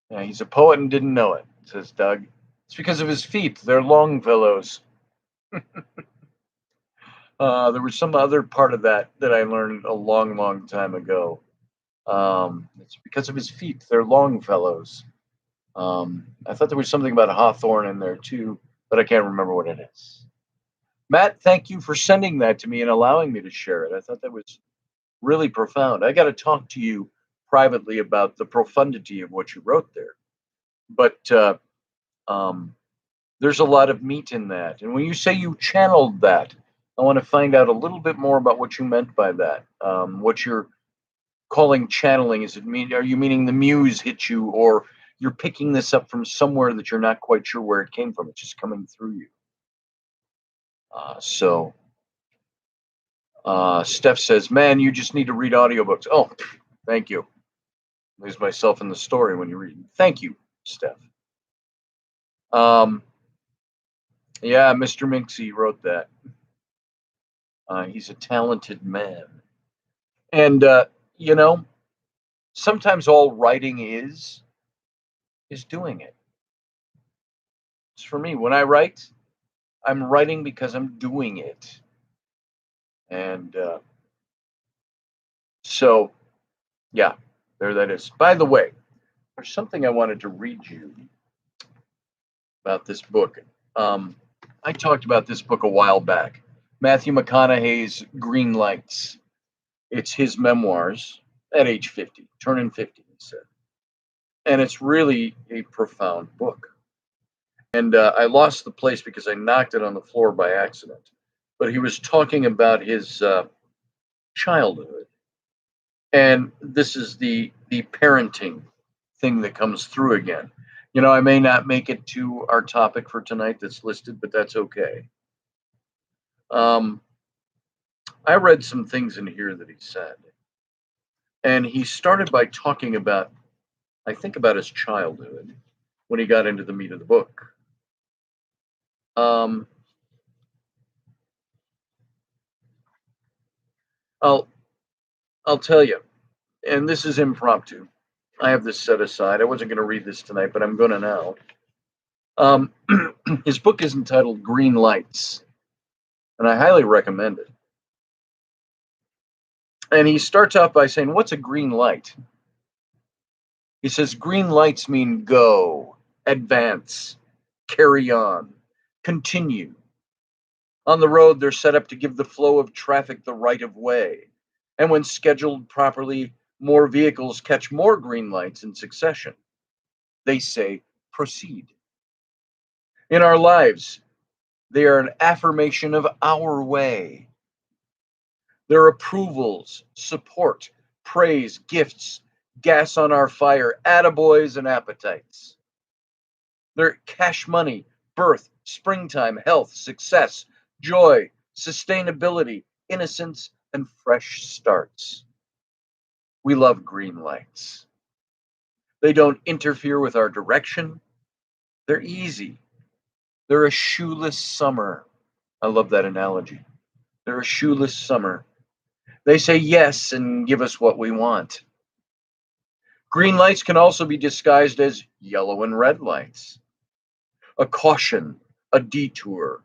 Speaker 1: Yeah, he's a poet and didn't know it, says Doug. It's because of his feet. They're Longfellow's. There was some other part of that I learned a long, long time ago. It's because of his feet. They're Longfellow's. I thought there was something about Hawthorne in there too, but I can't remember what it is. Matt, thank you for sending that to me and allowing me to share it. I thought that was really profound. I got to talk to you privately about the profundity of what you wrote there. But there's a lot of meat in that. And when you say you channeled that, I want to find out a little bit more about what you meant by that. What you're calling channeling, are you meaning the muse hit you, or you're picking this up from somewhere that you're not quite sure where it came from? It's just coming through you. Steph says, man, you just need to read audiobooks. Oh, thank you. Lose myself in the story when you read. Thank you, Steph. Yeah, Mr. Minksy wrote that. He's a talented man. And, sometimes all writing is doing it. It's for me. When I write, I'm writing because I'm doing it. And so, yeah, there that is. By the way, there's something I wanted to read you about this book. I talked about this book a while back. Matthew McConaughey's Green Lights. It's his memoirs at age 50, turning 50, he said. And it's really a profound book. And I lost the place because I knocked it on the floor by accident. But he was talking about his childhood. And this is the parenting thing that comes through again. I may not make it to our topic for tonight that's listed, but that's okay. I read some things in here that he said. And he started by talking about, I think, about his childhood when he got into the meat of the book. I'll tell you, and this is impromptu. I have this set aside. I wasn't going to read this tonight, but I'm going to now. His book is entitled Green Lights, and I highly recommend it. And he starts out by saying, what's a green light? He says, green lights mean go, advance, carry on, continue. On the road, they're set up to give the flow of traffic the right of way. And when scheduled properly, more vehicles catch more green lights in succession. They say, proceed. In our lives, they are an affirmation of our way. They're approvals, support, praise, gifts, gas on our fire, attaboys, and appetites. They're cash money, birth, springtime, health, success, joy, sustainability, innocence, and fresh starts. We love green lights. They don't interfere with our direction. They're easy. They're a shoeless summer. I love that analogy. They're a shoeless summer. They say yes and give us what we want. Green lights can also be disguised as yellow and red lights. A caution, a detour,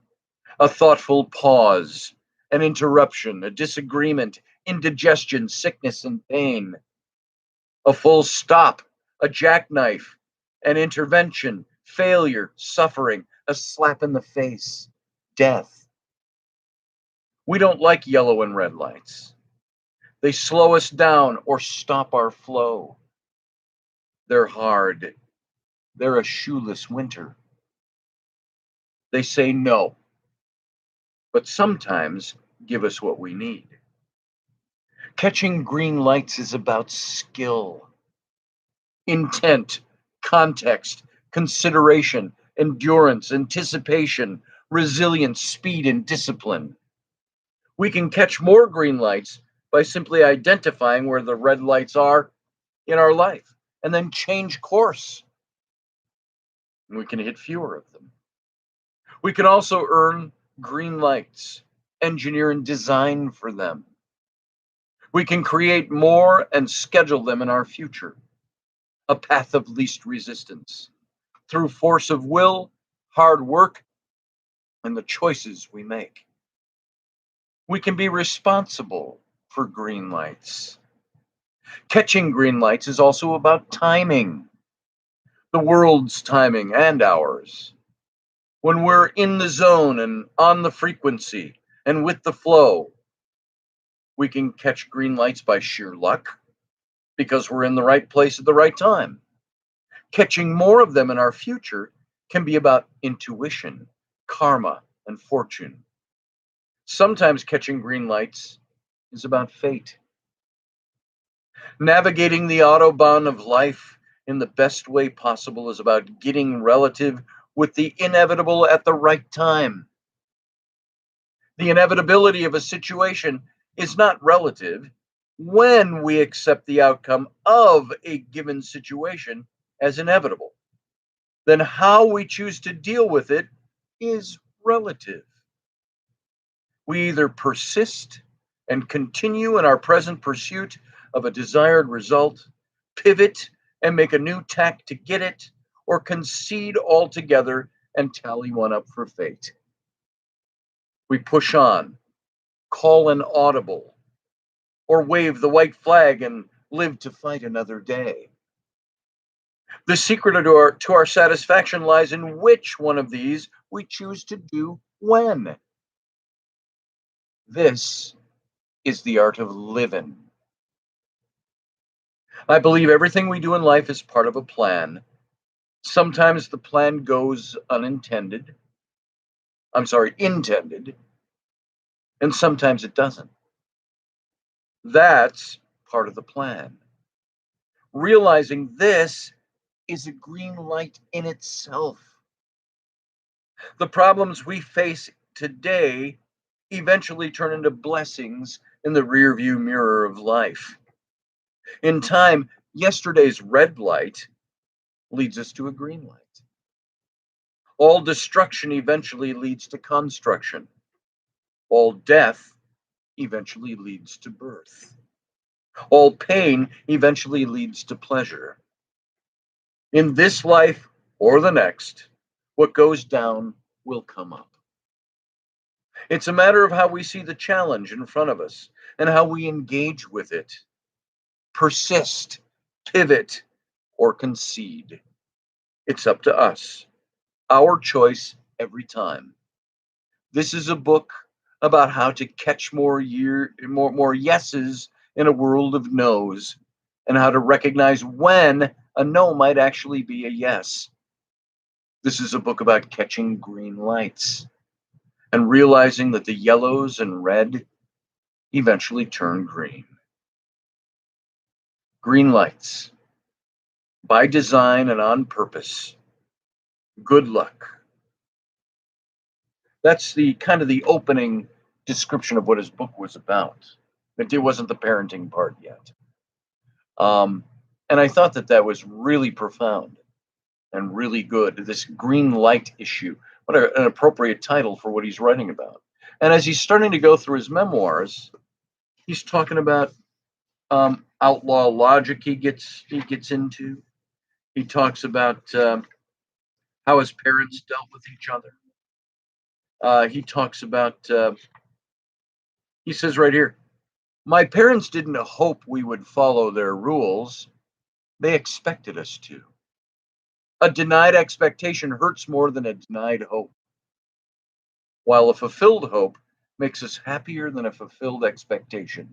Speaker 1: a thoughtful pause, an interruption, a disagreement, indigestion, sickness, and pain. A full stop, a jackknife, an intervention, failure, suffering, a slap in the face, death. We don't like yellow and red lights. They slow us down or stop our flow. They're hard. They're a shoeless winter. They say no, but sometimes give us what we need. Catching green lights is about skill, intent, context, consideration, endurance, anticipation, resilience, speed, and discipline. We can catch more green lights by simply identifying where the red lights are in our life and then change course. And we can hit fewer of them. We can also earn green lights, engineer and design for them. We can create more and schedule them in our future, a path of least resistance, through force of will, hard work, and the choices we make. We can be responsible for green lights. Catching green lights is also about timing, the world's timing and ours. When we're in the zone and on the frequency and with the flow, we can catch green lights by sheer luck because we're in the right place at the right time. Catching more of them in our future can be about intuition, karma, and fortune. Sometimes catching green lights is about fate. Navigating the autobahn of life in the best way possible is about getting relative with the inevitable at the right time. The inevitability of a situation is not relative when we accept the outcome of a given situation as inevitable. Then how we choose to deal with it is relative. We either persist and continue in our present pursuit of a desired result, pivot and make a new tack to get it, or concede altogether and tally one up for fate. We push on, call an audible, or wave the white flag and live to fight another day. The secret to our satisfaction lies in which one of these we choose to do when. This is the art of living. I believe everything we do in life is part of a plan. Sometimes the plan goes intended, and sometimes it doesn't. That's part of the plan. Realizing this is a green light in itself. The problems we face today eventually turn into blessings in the rearview mirror of life. In time, yesterday's red light leads us to a green light. All destruction eventually leads to construction. All death eventually leads to birth. All pain eventually leads to pleasure. In this life or the next, what goes down will come up. It's a matter of how we see the challenge in front of us and how we engage with it. Persist, pivot, or concede. It's up to us. Our choice every time. This is a book about how to catch more yeses in a world of no's, and how to recognize when a no might actually be a yes. This is a book about catching green lights and realizing that the yellows and red eventually turn green. Green lights, by design and on purpose. Good luck. That's the kind of the opening description of what his book was about. It wasn't the parenting part yet. And I thought that was really profound and really good. This green light issue. an appropriate title for what he's writing about. And as he's starting to go through his memoirs, he's talking about outlaw logic he gets into. He talks about how his parents dealt with each other. He talks about, he says right here, my parents didn't hope we would follow their rules. They expected us to. A denied expectation hurts more than a denied hope, while a fulfilled hope makes us happier than a fulfilled expectation.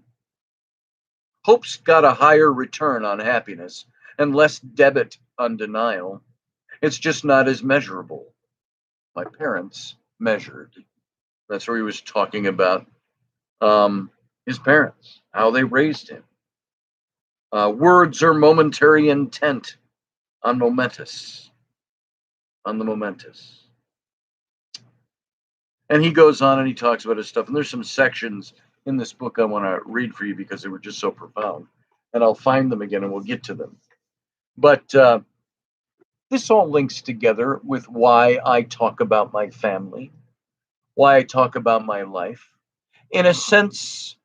Speaker 1: Hope's got a higher return on happiness and less debit on denial. It's just not as measurable. My parents measured. That's where he was talking about his parents, how they raised him. Words are momentary intent on the momentous. And he goes on and he talks about his stuff. And there's some sections in this book I want to read for you because they were just so profound. And I'll find them again and we'll get to them. But this all links together with why I talk about my family, why I talk about my life. In a sense,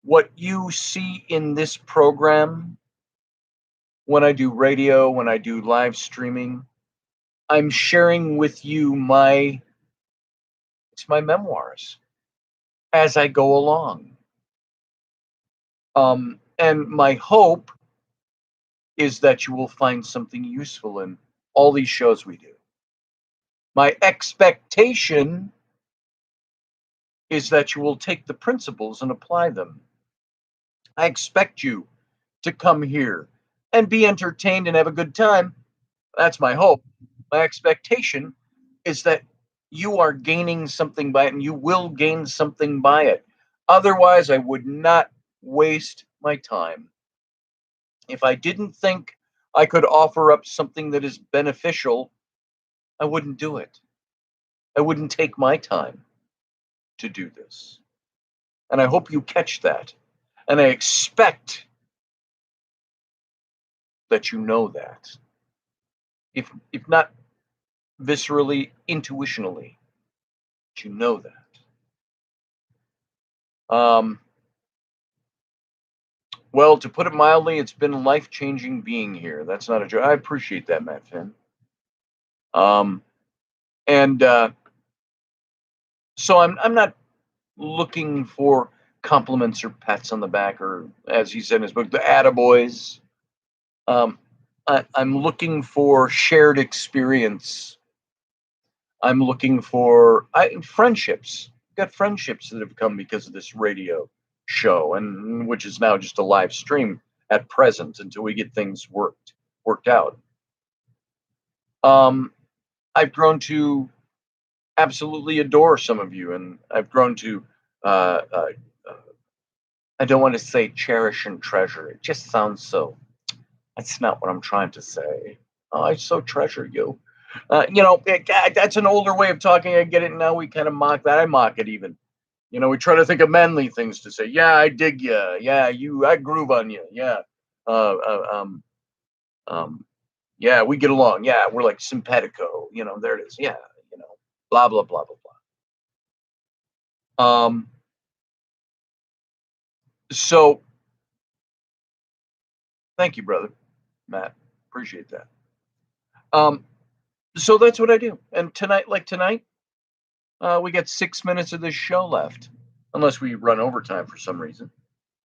Speaker 1: what you see in this program, when I do radio, when I do live streaming, I'm sharing with you my memoirs as I go along. And my hope is that you will find something useful in all these shows we do. My expectation is that you will take the principles and apply them. I expect you to come here and be entertained and have a good time. That's my hope. My expectation is that you are gaining something by it and you will gain something by it. Otherwise, I would not waste my time. If I didn't think I could offer up something that is beneficial, I wouldn't do it. I wouldn't take my time to do this. And I hope you catch that. And I expect that you know that. If not viscerally, intuitionally, that you know that. Well, to put it mildly, it's been life-changing being here. That's not a joke. I appreciate that, Matt Finn. So I'm not looking for compliments or pats on the back, or as he said in his book, the attaboys. I'm looking for shared experience. I'm looking for friendships. I've got friendships that have come because of this radio show, and which is now just a live stream at present until we get things worked out. I've grown to absolutely adore some of you, and I've grown to I don't want to say cherish and treasure. It just sounds so. That's not what I'm trying to say. Oh, I so treasure you. That's an older way of talking. I get it now. We kind of mock that. I mock it even. We try to think of manly things to say. Yeah, I dig you. Yeah, I groove on you. Yeah. Yeah, we get along. Yeah, we're like simpatico. There it is. Yeah, blah, blah, blah, blah, blah. So thank you, brother, Matt. Appreciate that. So that's what I do. And tonight, we got 6 minutes of this show left, unless we run overtime for some reason.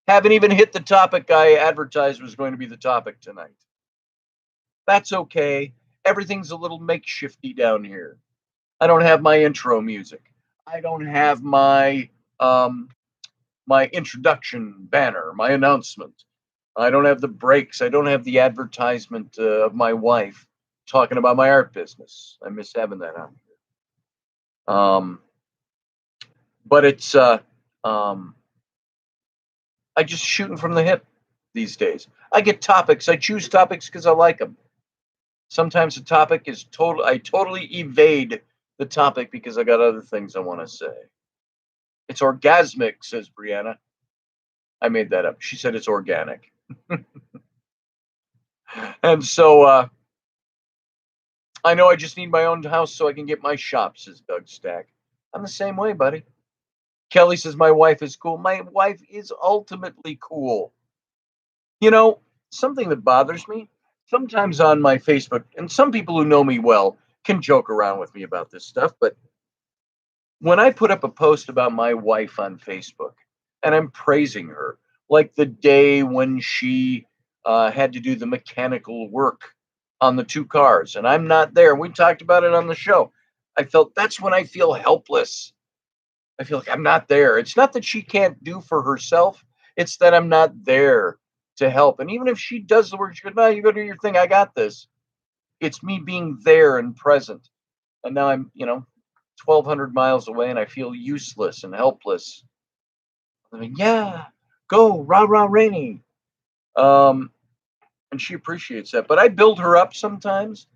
Speaker 1: Haven't even hit the topic I advertised was going to be the topic tonight. That's okay. Everything's a little makeshifty down here. I don't have my intro music. I don't have my my introduction banner, my announcement. I don't have the breaks. I don't have the advertisement of my wife talking about my art business. I miss having that on here. But it's I just shooting from the hip these days. I get topics. I choose topics because I like them. Sometimes the topic is I totally evade the topic because I got other things I want to say. It's orgasmic, says Brianna. I made that up. She said it's organic. And so I know I just need my own house so I can get my shop, says Doug Stack. I'm the same way, buddy. Kelly says my wife is cool. My wife is ultimately cool. You know, something that bothers me sometimes on my Facebook, and some people who know me well can joke around with me about this stuff, but when I put up a post about my wife on Facebook and I'm praising her, like the day when she had to do the mechanical work on the two cars, and I'm not there, we talked about it on the show. I felt that's when I feel helpless. I feel like I'm not there. It's not that she can't do for herself, it's that I'm not there to help. And even if she does the work, she goes, no, you go do your thing. I got this. It's me being there and present. And now I'm, 1,200 miles away and I feel useless and helpless. I mean, yeah, go, rah, rah, Rainy. Um, and she appreciates that. But I build her up sometimes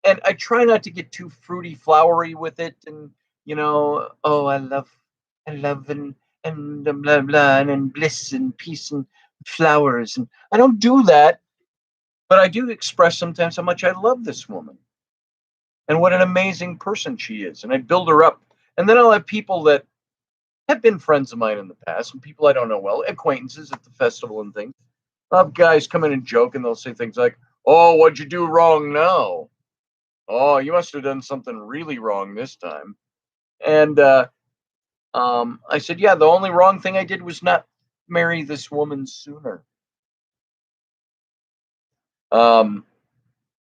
Speaker 1: and I try not to get too fruity, flowery with it. And, oh, I love and blah, blah, and bliss and peace and flowers. And I don't do that, but I do express sometimes how much I love this woman and what an amazing person she is. And I build her up. And then I'll have people that have been friends of mine in the past and people I don't know well, acquaintances at the festival and things. I'll have guys come in and joke and they'll say things like, oh, what'd you do wrong now? Oh, you must have done something really wrong this time. And I said, yeah, the only wrong thing I did was not marry this woman sooner. Um,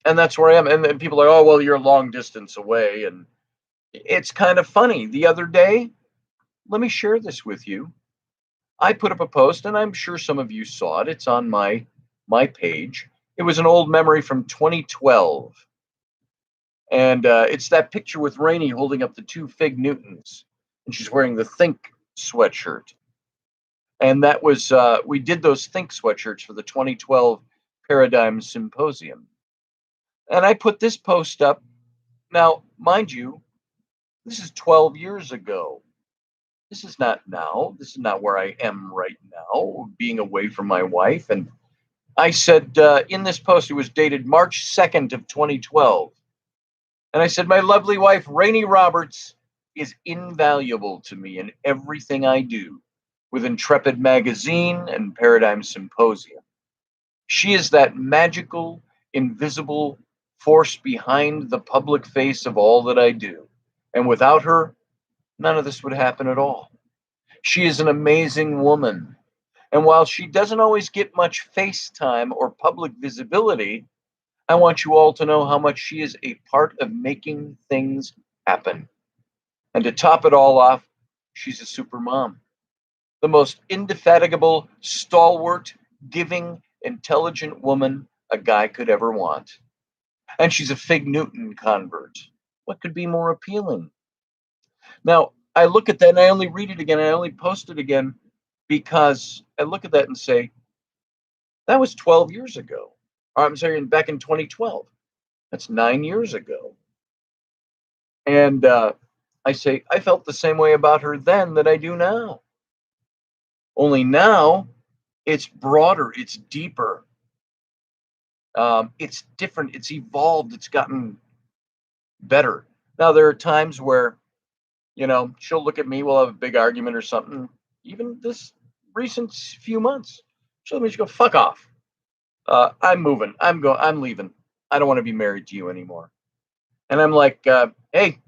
Speaker 1: and that's where I am. And then people are like, oh, well, you're a long distance away. And it's kind of funny. The other day, let me share this with you. I put up a post, and I'm sure some of you saw it. It's on my page. It was an old memory from 2012, and it's that picture with Rainey holding up the two Fig Newtons, and she's wearing the Think sweatshirt. And that was we did those Think sweatshirts for the 2012 Paradigm Symposium, and I put this post up. Now, mind you, this is 12 years ago. This is not now. This is not where I am right now, being away from my wife. And I said in this post, it was dated March 2nd of 2012. And I said, my lovely wife, Rainey Roberts, is invaluable to me in everything I do with Intrepid magazine and Paradigm Symposium. She is that magical, invisible force behind the public face of all that I do. And without her, none of this would happen at all. She is an amazing woman. And while she doesn't always get much face time or public visibility, I want you all to know how much she is a part of making things happen. And to top it all off, she's a super mom. The most indefatigable, stalwart, giving, intelligent woman a guy could ever want. And she's a Fig Newton convert. What could be more appealing? Now, I look at that and I only read it again. I only post it again because I look at that and say, that was 12 years ago. Or I'm sorry, back in 2012. That's 9 years ago. And I say, I felt the same way about her then that I do now. Only now it's broader, it's deeper, it's different, it's evolved, it's gotten better. Now, there are times where, she'll look at me, we'll have a big argument or something. Even this recent few months, she'll go, fuck off. I'm moving. I'm leaving. I don't want to be married to you anymore. And I'm like, hey,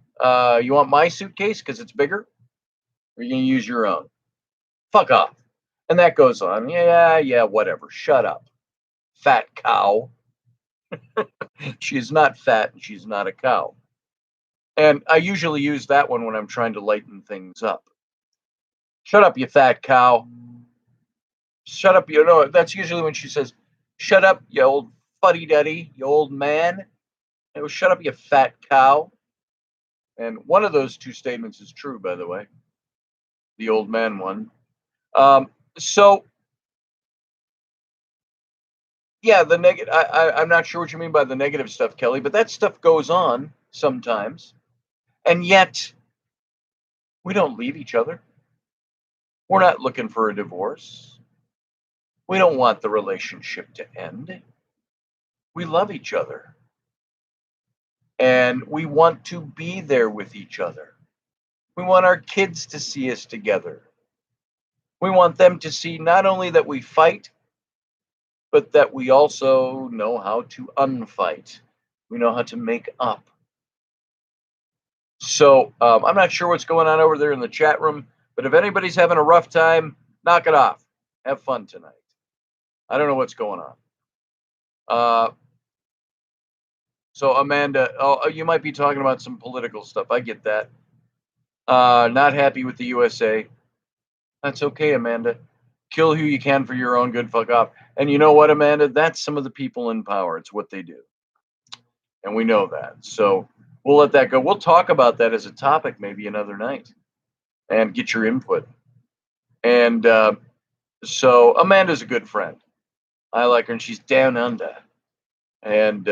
Speaker 1: you want my suitcase because it's bigger? Or are you going to use your own? Fuck off. And that goes on. Yeah, whatever. Shut up. Fat cow. She is not fat and she's not a cow. And I usually use that one when I'm trying to lighten things up. Shut up, you fat cow. Shut up. That's usually when she says, shut up, you old fuddy-duddy, you old man. It was, shut up, you fat cow. And one of those two statements is true, by the way, the old man one. So, yeah, the negative. I'm not sure what you mean by the negative stuff, Kelly, but that stuff goes on sometimes, and yet we don't leave each other. We're not looking for a divorce. We don't want the relationship to end. We love each other. And we want to be there with each other. We want our kids to see us together. We want them to see not only that we fight, but that we also know how to unfight. We know how to make up. So I'm not sure what's going on over there in the chat room, but if anybody's having a rough time, knock it off. Have fun tonight. I don't know what's going on. So Amanda, you might be talking about some political stuff. I get that. Not happy with the USA. That's okay, Amanda. Kill who you can for your own good. Fuck off. And you know what, Amanda? That's some of the people in power. It's what they do. And we know that. So we'll let that go. We'll talk about that as a topic maybe another night and get your input. And so Amanda's a good friend. I like her, and she's down under. And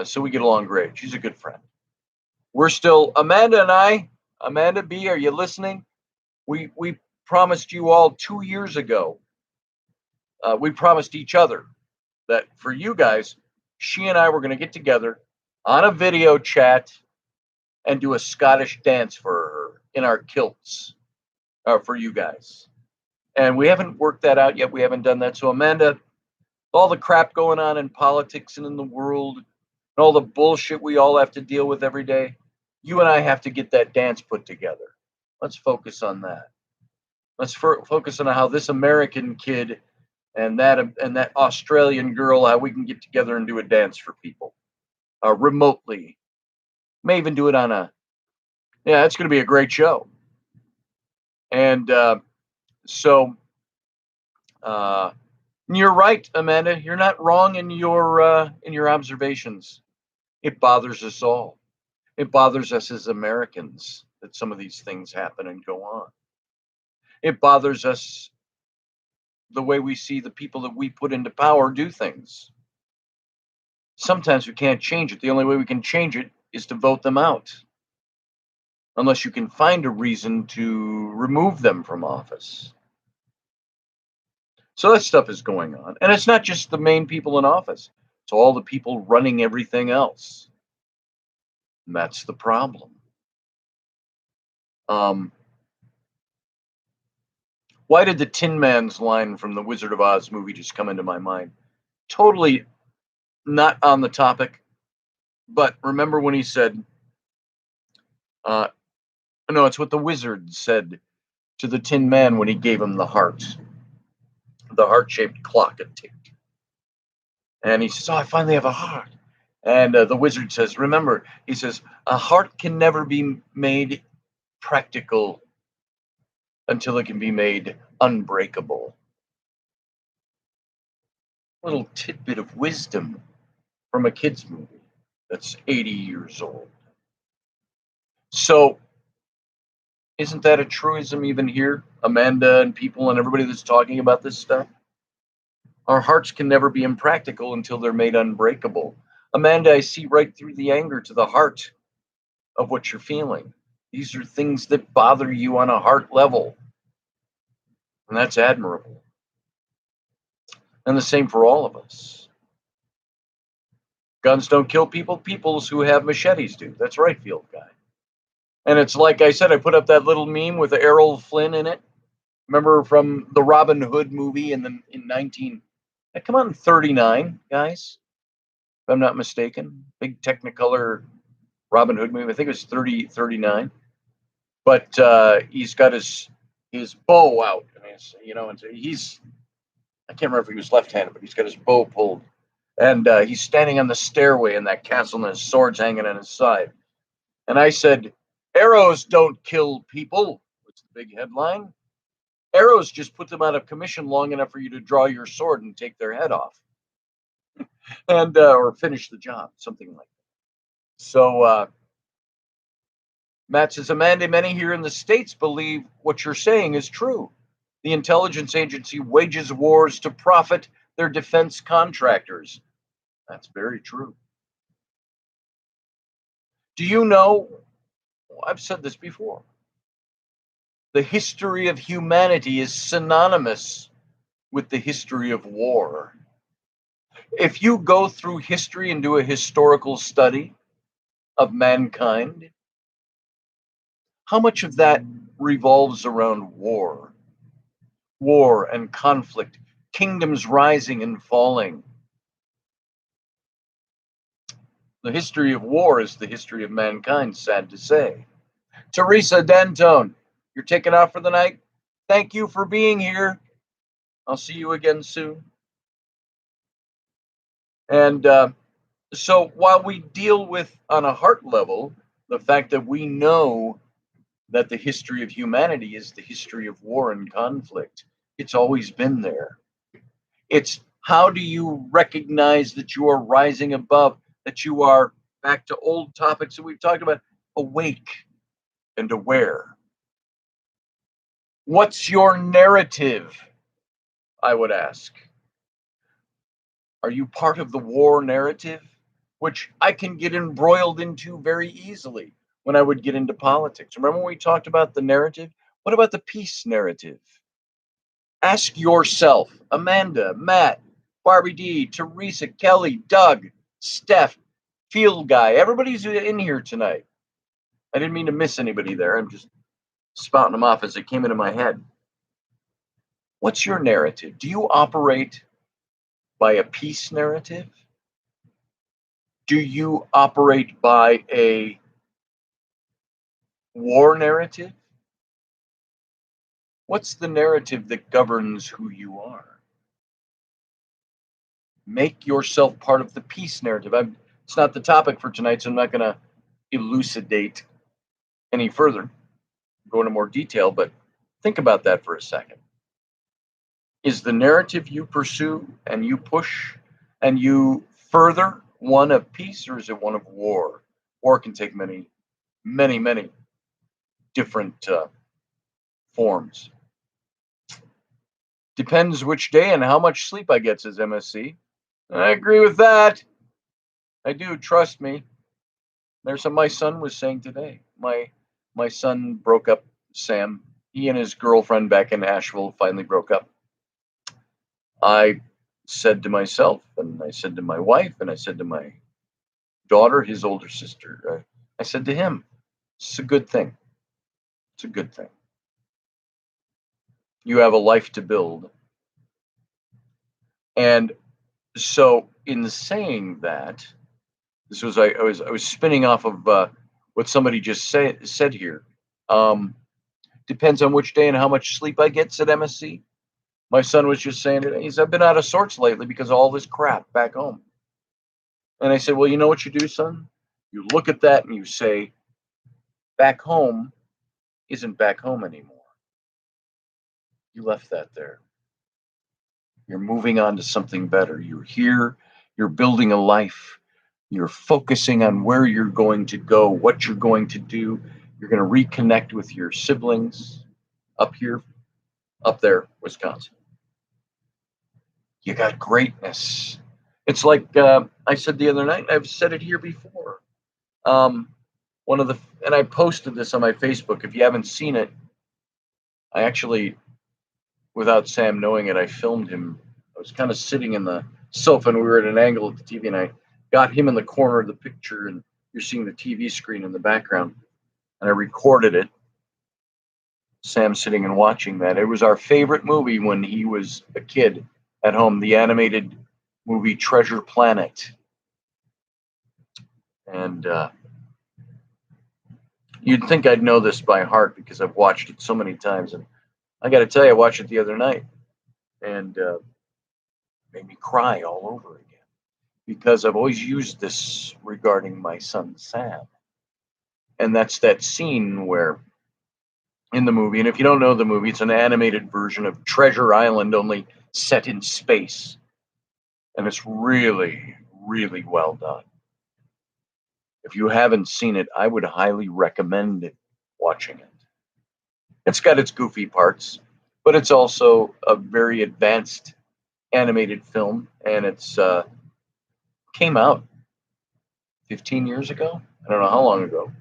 Speaker 1: so we get along great. She's a good friend. We're still, Amanda and I, Amanda B, are you listening? We promised you all 2 years ago. We promised each other that for you guys, she and I were going to get together on a video chat and do a Scottish dance for her in our kilts for you guys. And we haven't worked that out yet. We haven't done that. So, Amanda, all the crap going on in politics and in the world, and all the bullshit we all have to deal with every day, you and I have to get that dance put together. Let's focus on that. Let's focus on how this American kid and that Australian girl, how we can get together and do a dance for people remotely. May even do it on it's going to be a great show. And so you're right, Amanda. You're not wrong in your observations. It bothers us all. It bothers us as Americans that some of these things happen and go on. It bothers us the way we see the people that we put into power do things. Sometimes we can't change it. The only way we can change it is to vote them out. Unless you can find a reason to remove them from office. So that stuff is going on. And it's not just the main people in office. It's all the people running everything else. And that's the problem. Why did the Tin Man's line from the Wizard of Oz movie just come into my mind? Totally not on the topic. But remember when he said, no, it's what the wizard said to the Tin Man when he gave him the heart-shaped clock that ticked. And he says, I finally have a heart. And the wizard says, remember, he says, a heart can never be made practical until it can be made unbreakable. Little tidbit of wisdom from a kid's movie that's 80 years old. So, isn't that a truism even here? Amanda and people and everybody that's talking about this stuff? Our hearts can never be impractical until they're made unbreakable. Amanda, I see right through the anger to the heart of what you're feeling. These are things that bother you on a heart level. And that's admirable. And the same for all of us. Guns don't kill people. Peoples who have machetes do. That's right, Field Guy. And it's like I said, I put up that little meme with Errol Flynn in it. Remember from the Robin Hood movie in 39, guys, if I'm not mistaken. Big Technicolor Robin Hood movie. I think it was 39. But he's got his bow out. I mean, and I can't remember if he was left-handed, but he's got his bow pulled. And he's standing on the stairway in that castle and his sword's hanging on his side. And I said, arrows don't kill people. What's the big headline? Arrows just put them out of commission long enough for you to draw your sword and take their head off. And or finish the job, something like that. So Matt says, Amanda, many here in the States believe what you're saying is true. The intelligence agency wages wars to profit their defense contractors. That's very true. Do you know, I've said this before, the history of humanity is synonymous with the history of war. If you go through history and do a historical study, of mankind? How much of that revolves around war? War and conflict, kingdoms rising and falling. The history of war is the history of mankind, sad to say. Teresa Dantone, you're taking off for the night. Thank you for being here. I'll see you again soon. And so while we deal with, on a heart level, the fact that we know that the history of humanity is the history of war and conflict, it's always been there. It's how do you recognize that you are rising above, that you are, back to old topics that we've talked about, awake and aware. What's your narrative? I would ask. Are you part of the war narrative? Which I can get embroiled into very easily when I would get into politics. Remember when we talked about the narrative? What about the peace narrative? Ask yourself, Amanda, Matt, Barbie D, Teresa, Kelly, Doug, Steph, Field Guy, everybody's in here tonight. I didn't mean to miss anybody there. I'm just spouting them off as they came into my head. What's your narrative? Do you operate by a peace narrative? Do you operate by a war narrative? What's the narrative that governs who you are? Make yourself part of the peace narrative. It's not the topic for tonight, so I'm not going to elucidate any further, go into more detail, but think about that for a second. Is the narrative you pursue and you push and you further one of peace, or is it one of war? War can take many, many, many different forms. Depends which day and how much sleep I get, says MSC. I agree with that. I do, trust me. There's what my son was saying today. My son broke up, Sam. He and his girlfriend back in Asheville finally broke up. I said to myself, and I said to my wife, and I said to my daughter, his older sister, I said to him, it's a good thing. It's a good thing. You have a life to build. And so in saying that, this was I was spinning off of what somebody just said here. Depends on which day and how much sleep I get, said MSC. My son was just saying it. He said, I've been out of sorts lately because of all this crap back home. And I said, well, you know what you do, son? You look at that and you say, back home isn't back home anymore. You left that there. You're moving on to something better. You're here. You're building a life. You're focusing on where you're going to go, what you're going to do. You're going to reconnect with your siblings up here, up there, Wisconsin. You got greatness. It's like I said the other night, I've said it here before. And I posted this on my Facebook. If you haven't seen it, I actually, without Sam knowing it, I filmed him. I was kind of sitting in the sofa and we were at an angle of the TV, and I got him in the corner of the picture, and you're seeing the TV screen in the background. And I recorded it. Sam sitting and watching that. It was our favorite movie when he was a kid at home, the animated movie Treasure Planet. And you'd think I'd know this by heart because I've watched it so many times. And I got to tell you, I watched it the other night and made me cry all over again because I've always used this regarding my son, Sam. And that's that scene where in the movie, and if you don't know the movie, it's an animated version of Treasure Island, only set in space. And it's really, really well done. If you haven't seen it, I would highly recommend watching it. It's got its goofy parts, but it's also a very advanced animated film, and it's came out 15 years ago. I don't know how long ago.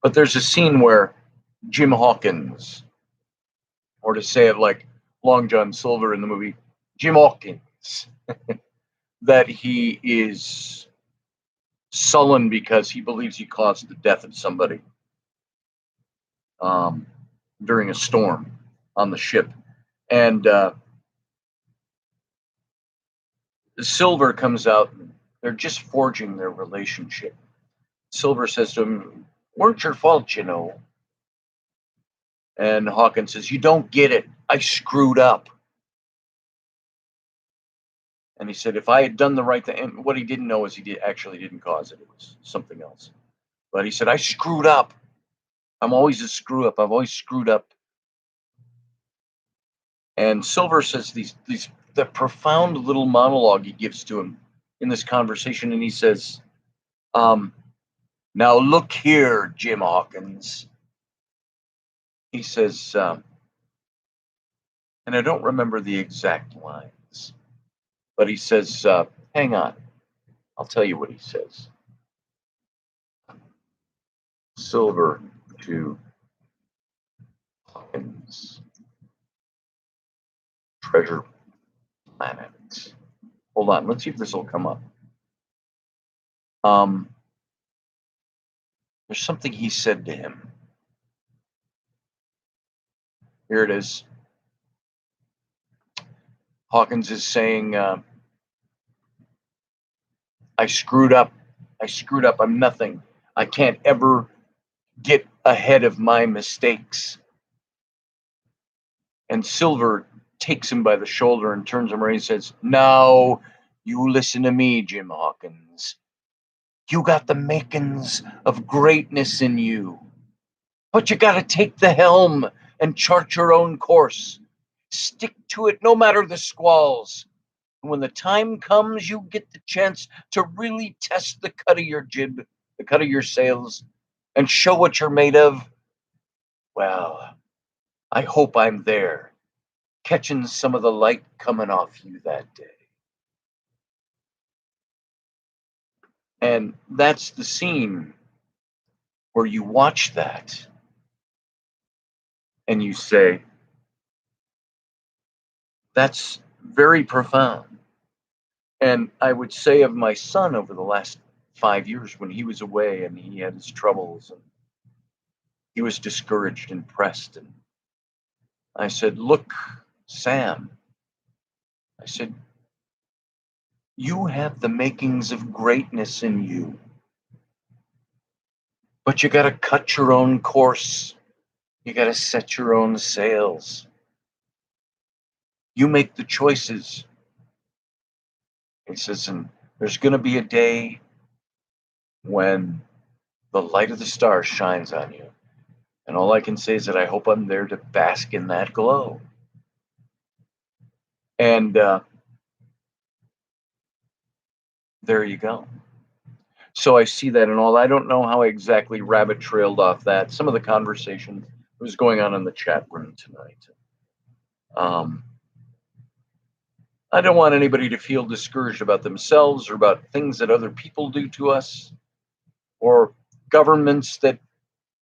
Speaker 1: But there's a scene where Jim Hawkins, or to say it like Long John Silver in the movie, Jim Hawkins, that he is sullen because he believes he caused the death of somebody during a storm on the ship. And Silver comes out, and they're just forging their relationship. Silver says to him, "Weren't your fault, you know." And Hawkins says, "You don't get it. I screwed up." And he said, if I had done the right thing, and what he didn't know is he actually didn't cause it. It was something else. But he said, I screwed up. I'm always a screw up. I've always screwed up. And Silver says the profound little monologue he gives to him in this conversation. And he says, now look here, Jim Hawkins. He says, and I don't remember the exact lines, but he says, hang on. I'll tell you what he says. Silver to Hawkins. Treasure Planet. Hold on, let's see if this will come up. There's something he said to him. Here it is. Hawkins is saying, I screwed up. I screwed up. I'm nothing. I can't ever get ahead of my mistakes. And Silver takes him by the shoulder and turns him around and says, now you listen to me, Jim Hawkins. You got the makings of greatness in you, but you got to take the helm and chart your own course. Stick to it no matter the squalls. And when the time comes, you get the chance to really test the cut of your jib, the cut of your sails, and show what you're made of. Well, I hope I'm there, catching some of the light coming off you that day. And that's the scene where you watch that and you say, that's very profound. And I would say of my son over the last 5 years when he was away and he had his troubles and he was discouraged and pressed. And I said, look, Sam, I said, you have the makings of greatness in you, but you got to cut your own course. You got to set your own sails. You make the choices. He says, and there's going to be a day when the light of the stars shines on you. And all I can say is that I hope I'm there to bask in that glow. And there you go. So I see that and all. I don't know how I exactly rabbit trailed off that. Some of the conversation was going on in the chat room tonight. I don't want anybody to feel discouraged about themselves or about things that other people do to us or governments that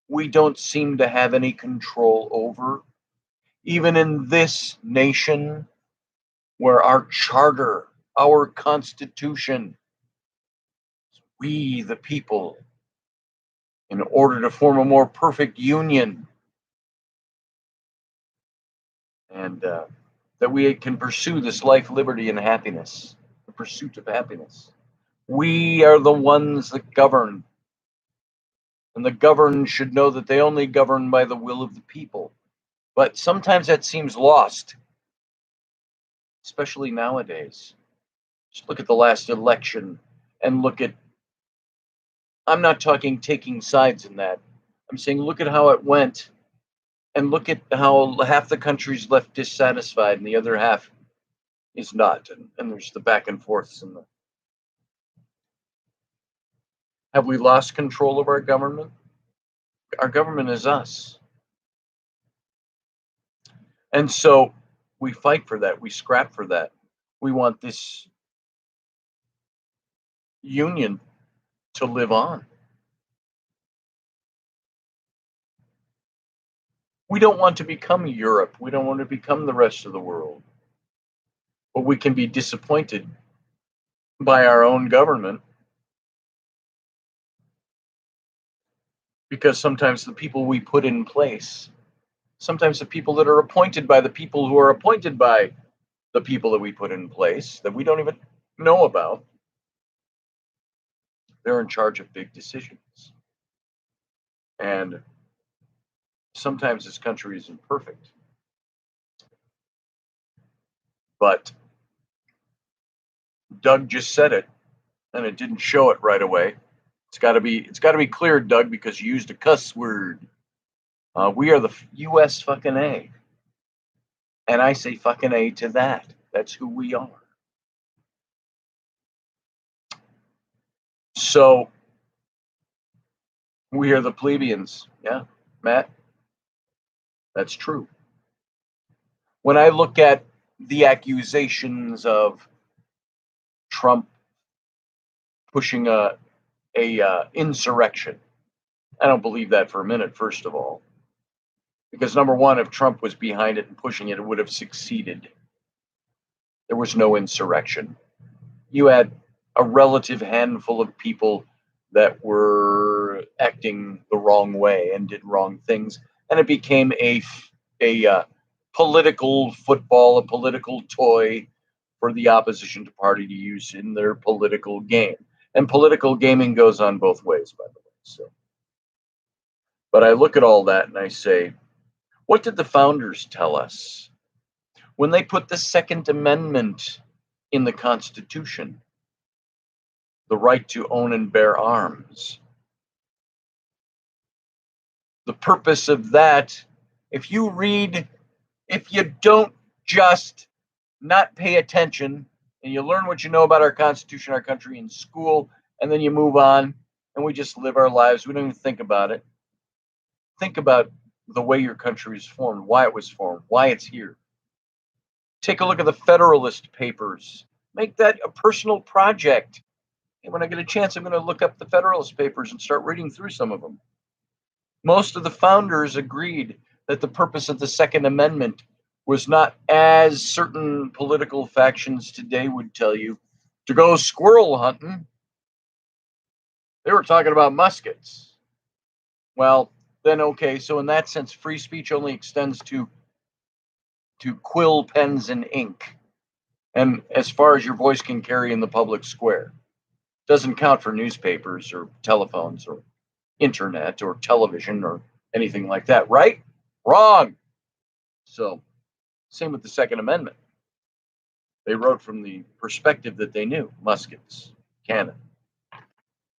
Speaker 1: we don't seem to have any control over. Even in this nation, where our charter, our constitution, we the people, in order to form a more perfect union, and that we can pursue this life, liberty, and happiness, the pursuit of happiness. We are the ones that govern, and the governed should know that they only govern by the will of the people. But sometimes that seems lost, especially nowadays. Just look at the last election and look at, I'm not talking taking sides in that. I'm saying look at how it went and look at how half the country's left dissatisfied and the other half is not. And there's the back and forths. Have we lost control of our government? Our government is us. And so we fight for that. We scrap for that. We want this union to live on. We don't want to become Europe. We don't want to become the rest of the world. But we can be disappointed by our own government Because sometimes the people we put in place, sometimes the people that are appointed by the people who are appointed by the people that we put in place that we don't even know about, they're in charge of big decisions. And sometimes this country isn't perfect. But Doug just said it, and it didn't show it right away. It's got to be clear, Doug, because you used a cuss word. We are the U.S. fucking A, and I say fucking A to that. That's who we are. So we are the plebeians. Yeah, Matt, that's true. When I look at the accusations of Trump pushing a insurrection, I don't believe that for a minute. First of all, because number one, if Trump was behind it and pushing it, it would have succeeded. There was no insurrection. You had a relative handful of people that were acting the wrong way and did wrong things, and it became a political football, a political toy for the opposition party to use in their political game. And political gaming goes on both ways, by the way. So, but I look at all that and I say, what did the founders tell us when they put the Second Amendment in the Constitution? The right to own and bear arms. The purpose of that, if you don't just not pay attention and you learn what you know about our Constitution, our country in school, and then you move on and we just live our lives, we don't even think about it. Think about the way your country is formed, why it was formed, why it's here. Take a look at the Federalist Papers. Make that a personal project. And when I get a chance, I'm going to look up the Federalist Papers and start reading through some of them. Most of the founders agreed that the purpose of the Second Amendment was not, as certain political factions today would tell you, to go squirrel hunting. They were talking about muskets. Well, then okay, so in that sense, free speech only extends to quill pens and ink, and as far as your voice can carry in the public square. Doesn't count for newspapers or telephones or internet or television or anything like that, right? Wrong. So, same with the Second Amendment. They wrote from the perspective that they knew, muskets, cannon.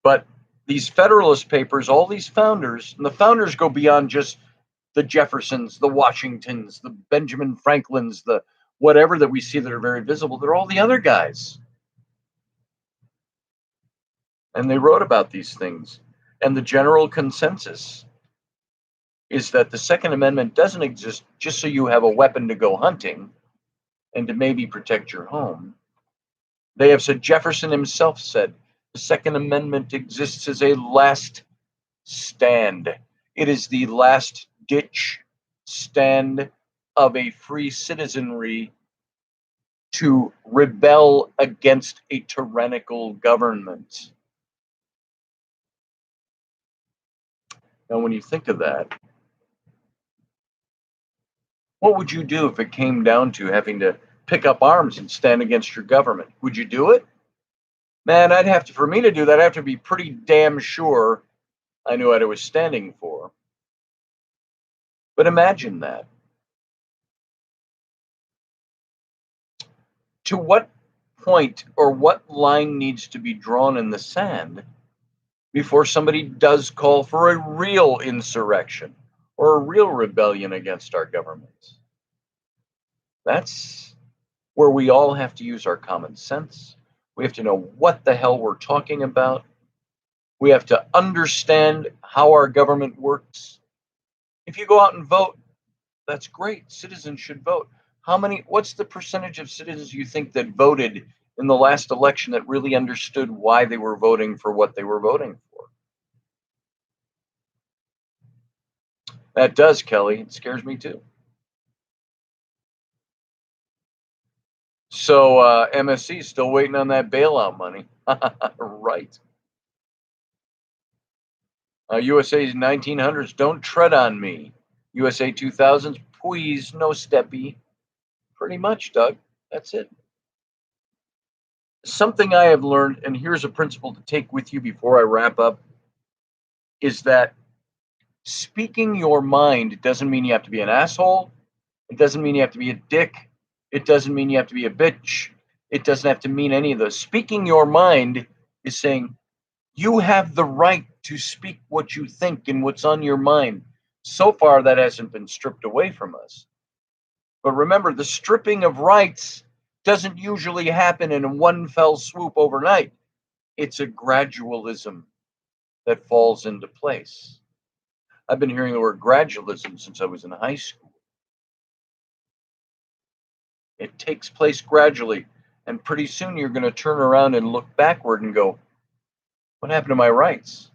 Speaker 1: But these Federalist Papers, all these founders, and the founders go beyond just the Jeffersons, the Washingtons, the Benjamin Franklins, the whatever that we see that are very visible. They're all the other guys. And they wrote about these things. And the general consensus is that the Second Amendment doesn't exist just so you have a weapon to go hunting and to maybe protect your home. They have said, Jefferson himself said, the Second Amendment exists as a last stand. It is the last ditch stand of a free citizenry to rebel against a tyrannical government. Now, when you think of that, what would you do if it came down to having to pick up arms and stand against your government? Would you do it? Man, for me to do that, I'd have to be pretty damn sure I knew what I was standing for. But imagine that. To what point or what line needs to be drawn in the sand before somebody does call for a real insurrection or a real rebellion against our government? That's where we all have to use our common sense. We have to know what the hell we're talking about. We have to understand how our government works. If you go out and vote, that's great. Citizens should vote. What's the percentage of citizens you think that voted in the last election that really understood why they were voting for what they were voting for? That does, Kelly. It scares me too. So MSC is still waiting on that bailout money. Right. USA 1900s, don't tread on me. USA 2000s, please, no steppy. Pretty much, Doug. That's it. Something I have learned, and here's a principle to take with you before I wrap up, is that speaking your mind doesn't mean you have to be an asshole. It doesn't mean you have to be a dick. It doesn't mean you have to be a bitch. It doesn't have to mean any of those. Speaking your mind is saying you have the right to speak what you think and what's on your mind. So far, that hasn't been stripped away from us. But remember, the stripping of rights doesn't usually happen in one fell swoop overnight. It's a gradualism that falls into place. I've been hearing the word gradualism since I was in high school. It takes place gradually, and pretty soon you're going to turn around and look backward and go, what happened to my rights?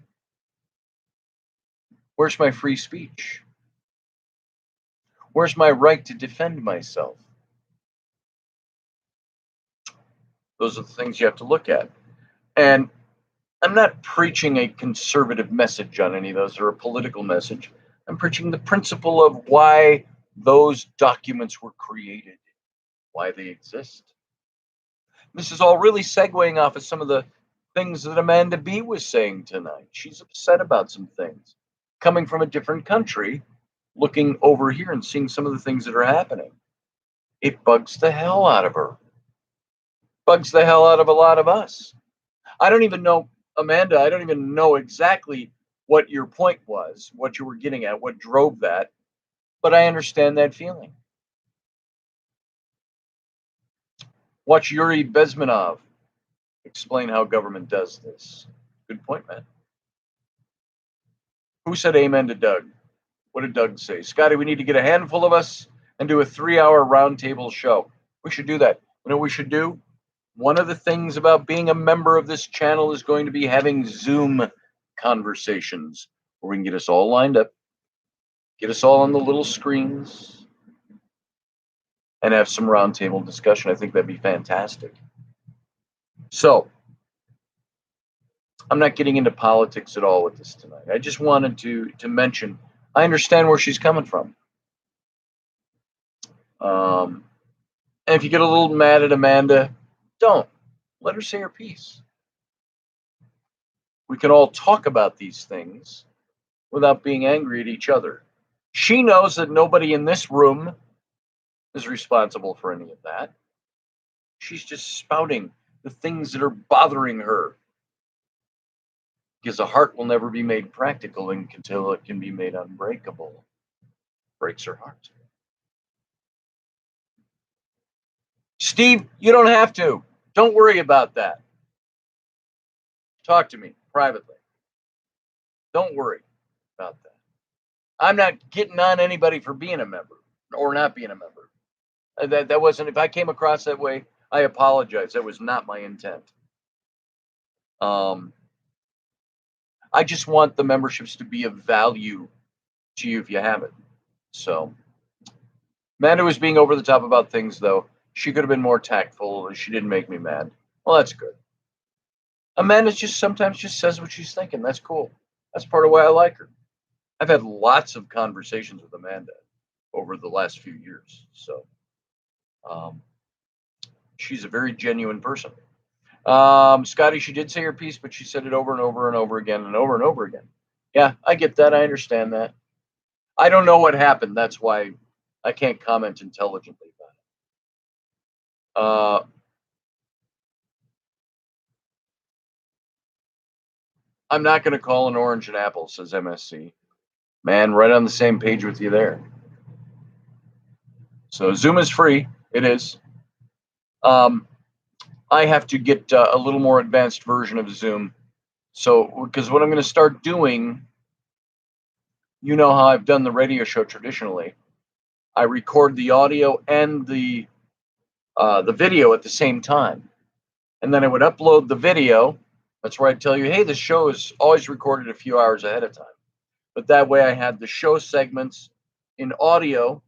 Speaker 1: Where's my free speech? Where's my right to defend myself? Those are the things you have to look at. And I'm not preaching a conservative message on any of those or a political message. I'm preaching the principle of why those documents were created, why they exist. This is all really segueing off of some of the things that Amanda B was saying tonight. She's upset about some things. Coming from a different country, looking over here and seeing some of the things that are happening. It bugs the hell out of her. Bugs the hell out of a lot of us. I don't even know, Amanda, I don't even know exactly what your point was, what you were getting at, what drove that, but I understand that feeling. Watch Yuri Bezmenov explain how government does this. Good point, man. Who said amen to Doug? What did Doug say? Scotty, we need to get a handful of us and do a 3-hour roundtable show. We should do that. You know what we should do? One of the things about being a member of this channel is going to be having Zoom conversations where we can get us all lined up, get us all on the little screens, and have some roundtable discussion. I think that'd be fantastic. So, I'm not getting into politics at all with this tonight. I just wanted to mention, I understand where she's coming from. And if you get a little mad at Amanda, don't. Let her say her piece. We can all talk about these things without being angry at each other. She knows that nobody in this room is responsible for any of that. She's just spouting the things that are bothering her. Because a heart will never be made practical until it can be made unbreakable. Breaks her heart. Steve, you don't have to. Don't worry about that. Talk to me privately. Don't worry about that. I'm not getting on anybody for being a member or not being a member. That wasn't, if I came across that way, I apologize. That was not my intent. I just want the memberships to be of value to you if you have it. So, Amanda was being over the top about things, though. She could have been more tactful. She didn't make me mad. Well, that's good. Amanda just sometimes just says what she's thinking. That's cool. That's part of why I like her. I've had lots of conversations with Amanda over the last few years. So, she's a very genuine person. Scotty, she did say her piece, but she said it over and over and over again and over and over again. Yeah, I get that. I understand that. I don't know what happened. That's why I can't comment intelligently about it. I'm not going to call an orange an apple, says MSC. Man, right on the same page with you there. So Zoom is free. It is. I have to get a little more advanced version of Zoom. So, because what I'm going to start doing, you know how I've done the radio show traditionally. I record the audio and the video at the same time. And then I would upload the video. That's where I tell you, hey, the show is always recorded a few hours ahead of time. But that way I had the show segments in audio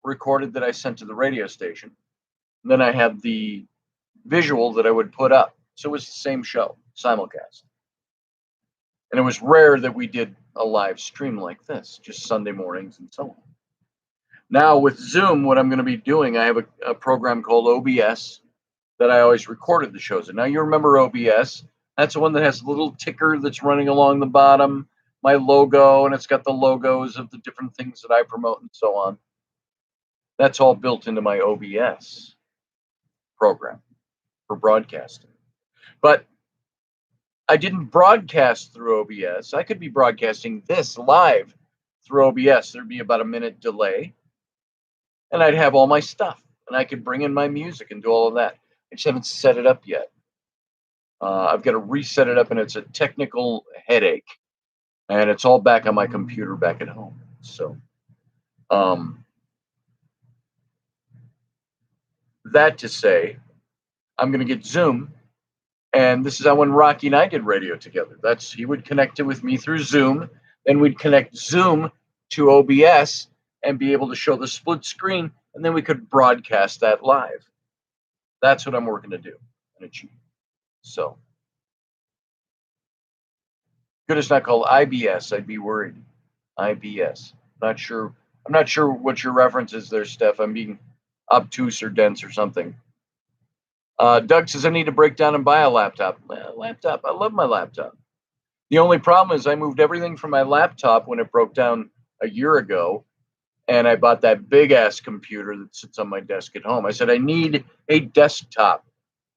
Speaker 1: recorded that I sent to the radio station. And then I had the visual that I would put up. So it was the same show, simulcast. And it was rare that we did a live stream like this, just Sunday mornings and so on. Now with Zoom, what I'm going to be doing, I have a program called OBS that I always recorded the shows in. Now you remember OBS. That's the one that has a little ticker that's running along the bottom, my logo, and it's got the logos of the different things that I promote and so on. That's all built into my OBS program for broadcasting. But I didn't broadcast through OBS. I could be broadcasting this live through OBS. There'd be about a minute delay, and I'd have all my stuff, and I could bring in my music and do all of that. I just haven't set it up yet. I've got to reset it up, and it's a technical headache, and it's all back on my computer back at home. So, that to say, I'm going to get Zoom, and this is how when Rocky and I did radio together. He would connect it with me through Zoom, then we'd connect Zoom to OBS and be able to show the split screen, and then we could broadcast that live. That's what I'm working to do and achieve. So, good it's not called IBS. I'd be worried. IBS. I'm not sure what your reference is there, Steph. I'm being obtuse or dense or something. Doug says I need to break down and buy a laptop. Laptop. I love my laptop. The only problem is I moved everything from my laptop when it broke down a year ago, and I bought that big ass computer that sits on my desk at home. I said I need a desktop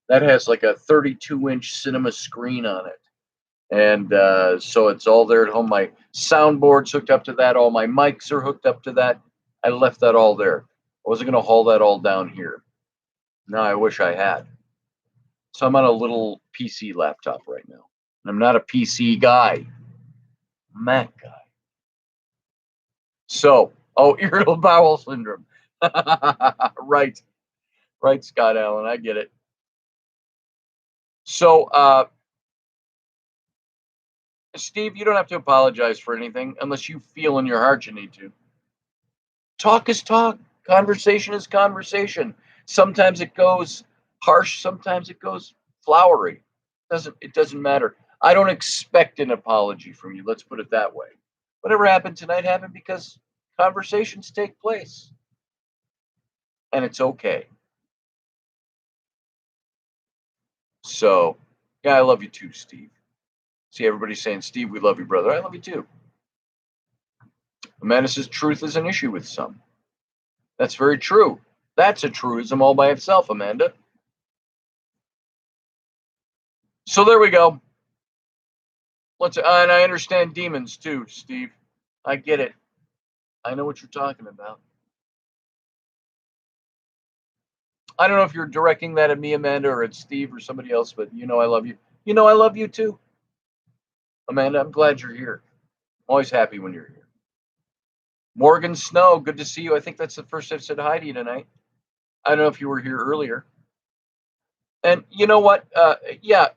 Speaker 1: that has like a 32-inch cinema screen on it. And so it's all there at home. My soundboard's hooked up to that. All my mics are hooked up to that. I left that all there. I wasn't going to haul that all down here. No, I wish I had. So I'm on a little PC laptop right now. I'm not a PC guy. I'm a Mac guy. So, irritable bowel syndrome. Right, Scott Allen. I get it. So, Steve, you don't have to apologize for anything unless you feel in your heart you need to. Talk is talk. Conversation is conversation. Sometimes it goes harsh. Sometimes it goes flowery. It doesn't matter. I don't expect an apology from you. Let's put it that way. Whatever happened tonight happened because conversations take place. And it's okay. So, yeah, I love you too, Steve. See, everybody saying, Steve, we love you, brother. I love you too. Amanda says truth is an issue with some. That's very true. That's a truism all by itself, Amanda. So there we go. And I understand demons too, Steve. I get it. I know what you're talking about. I don't know if you're directing that at me, Amanda, or at Steve or somebody else, but you know I love you. You know I love you too. Amanda, I'm glad you're here. I'm always happy when you're here. Morgan Snow, good to see you. I think that's the first I've said hi to you tonight. I don't know if you were here earlier. And you know what? Yeah,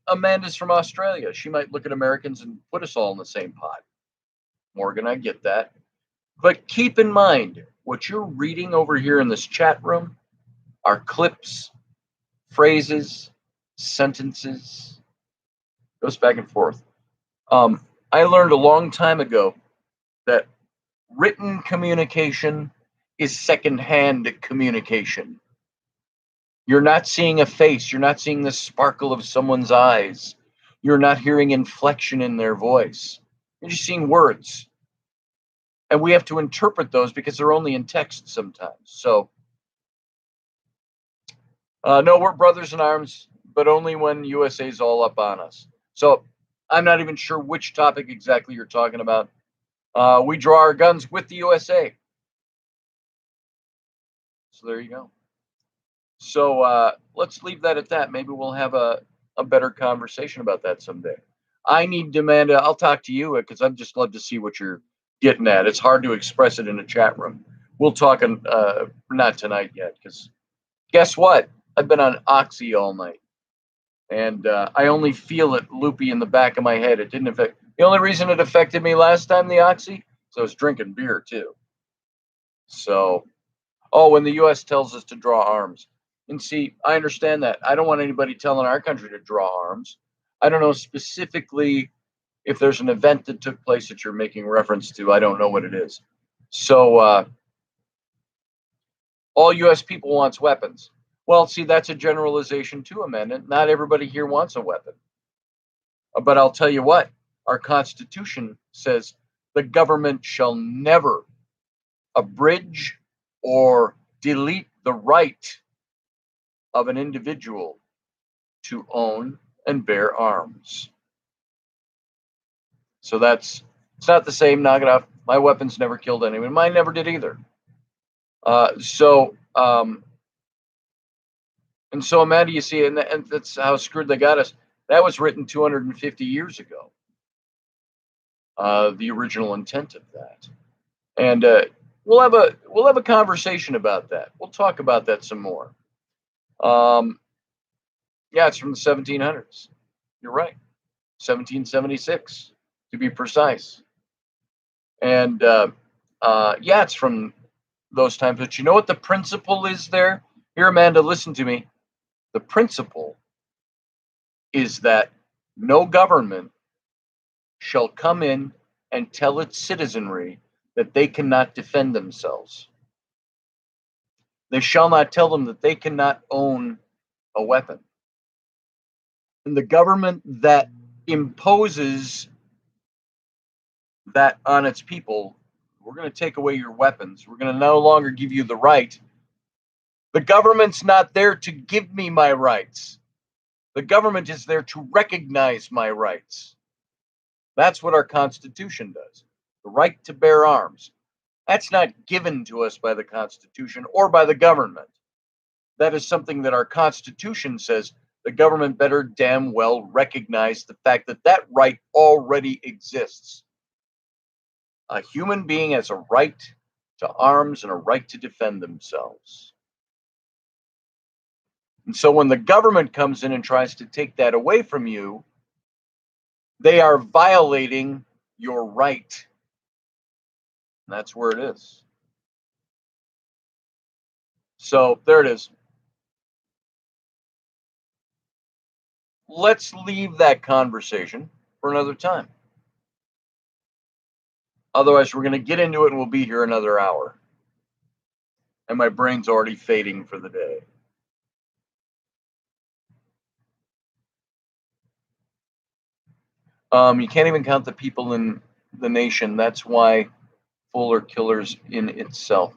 Speaker 1: Amanda's from Australia. She might look at Americans and put us all in the same pot. Morgan, I get that. But keep in mind, what you're reading over here in this chat room are clips, phrases, sentences. Goes back and forth. I learned a long time ago that written communication is secondhand communication. You're not seeing a face. You're not seeing the sparkle of someone's eyes. You're not hearing inflection in their voice. You're just seeing words. And we have to interpret those because they're only in text sometimes. So, no, we're brothers in arms, but only when USA's all up on us. So I'm not even sure which topic exactly you're talking about. We draw our guns with the USA. So there you go. So let's leave that at that. Maybe we'll have a better conversation about that someday. I need Amanda. I'll talk to you because I'd just love to see what you're getting at. It's hard to express it in a chat room. We'll talk, not tonight yet, because guess what? I've been on Oxy all night. And I only feel it loopy in the back of my head. It didn't affect. The only reason it affected me last time, the Oxy, so I was drinking beer too. So, when the U.S. tells us to draw arms. And see, I understand that. I don't want anybody telling our country to draw arms. I don't know specifically if there's an event that took place that you're making reference to, I don't know what it is. So all U.S. people wants weapons. Well, see, that's a generalization too, Amanda. Not everybody here wants a weapon. But I'll tell you what, our Constitution says the government shall never abridge or delete the right of an individual to own and bear arms. So it's not the same, knock it off. My weapons never killed anyone. Mine never did either. And so, Amanda, you see, and that's how screwed they got us. That was written 250 years ago. The original intent of that, and we'll have a conversation about that. We'll talk about that some more. Yeah, it's from the 1700s. You're right, 1776 to be precise. And yeah, it's from those times. But you know what the principle is there? Here, Amanda, listen to me. The principle is that no government shall come in and tell its citizenry that they cannot defend themselves. They shall not tell them that they cannot own a weapon. And the government that imposes that on its people, we're going to take away your weapons. We're going to no longer give you the right. The government's not there to give me my rights. The government is there to recognize my rights. That's what our Constitution does. The right to bear arms. That's not given to us by the Constitution or by the government. That is something that our Constitution says the government better damn well recognize the fact that that right already exists. A human being has a right to arms and a right to defend themselves. And so when the government comes in and tries to take that away from you, they are violating your right. And that's where it is. So there it is. Let's leave that conversation for another time. Otherwise, we're going to get into it and we'll be here another hour. And my brain's already fading for the day. You can't even count the people in the nation. That's why full are killers in itself.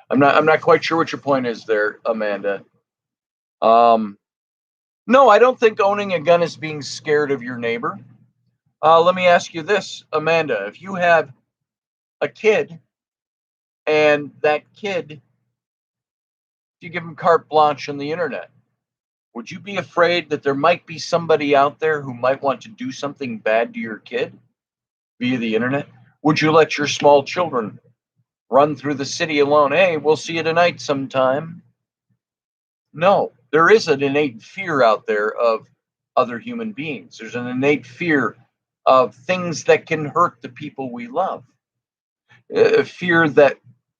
Speaker 1: I'm not quite sure what your point is there, Amanda. No, I don't think owning a gun is being scared of your neighbor. Let me ask you this, Amanda. If you have a kid and that kid, if you give him carte blanche on the internet, would you be afraid that there might be somebody out there who might want to do something bad to your kid via the internet? Would you let your small children run through the city alone? Hey, we'll see you tonight sometime. No, there is an innate fear out there of other human beings. There's an innate fear of things that can hurt the people we love. A fear that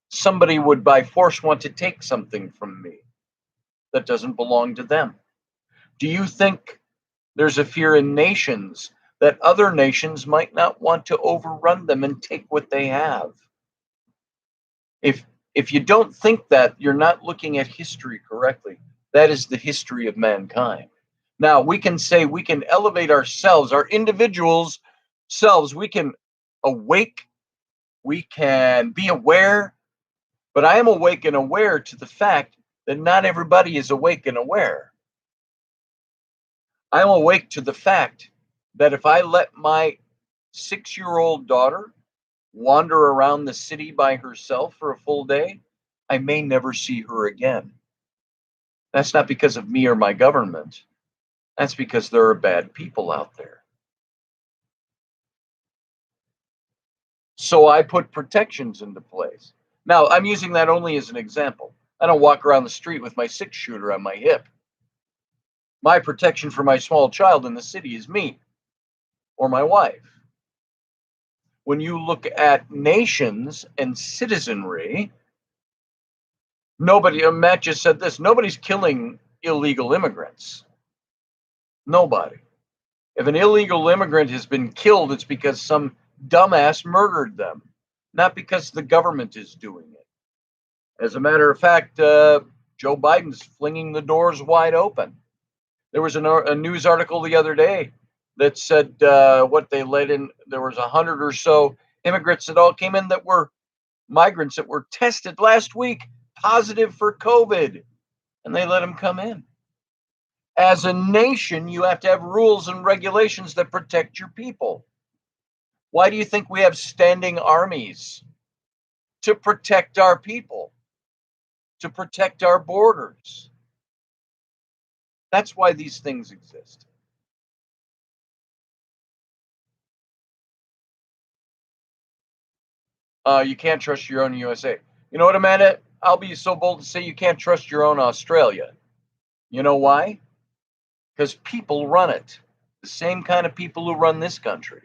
Speaker 1: somebody would by force want to take something from me that doesn't belong to them. Do you think there's a fear in nations that other nations might not want to overrun them and take what they have? If you don't think that, you're not looking at history correctly. That is the history of mankind. Now, we can say we can elevate ourselves, our individuals selves. We can awake, we can be aware, but I am awake and aware to the fact that not everybody is awake and aware. I'm awake to the fact that if I let my 6-year-old daughter wander around the city by herself for a full day, I may never see her again. That's not because of me or my government. That's because there are bad people out there. So I put protections into place. Now, I'm using that only as an example. I don't walk around the street with my 6-shooter on my hip. My protection for my small child in the city is me or my wife. When you look at nations and citizenry, Matt just said this, nobody's killing illegal immigrants. Nobody. If an illegal immigrant has been killed, it's because some dumbass murdered them, not because the government is doing it. As a matter of fact, Joe Biden's flinging the doors wide open. There was a news article the other day that said what they let in. There was 100 or so immigrants that all came in that were migrants that were tested last week positive for COVID, and they let them come in. As a nation, you have to have rules and regulations that protect your people. Why do you think we have standing armies? To protect our people, to protect our borders. That's why these things exist. You can't trust your own USA. You know what, Amanda? I'll be so bold to say you can't trust your own Australia. You know why? Because people run it. The same kind of people who run this country.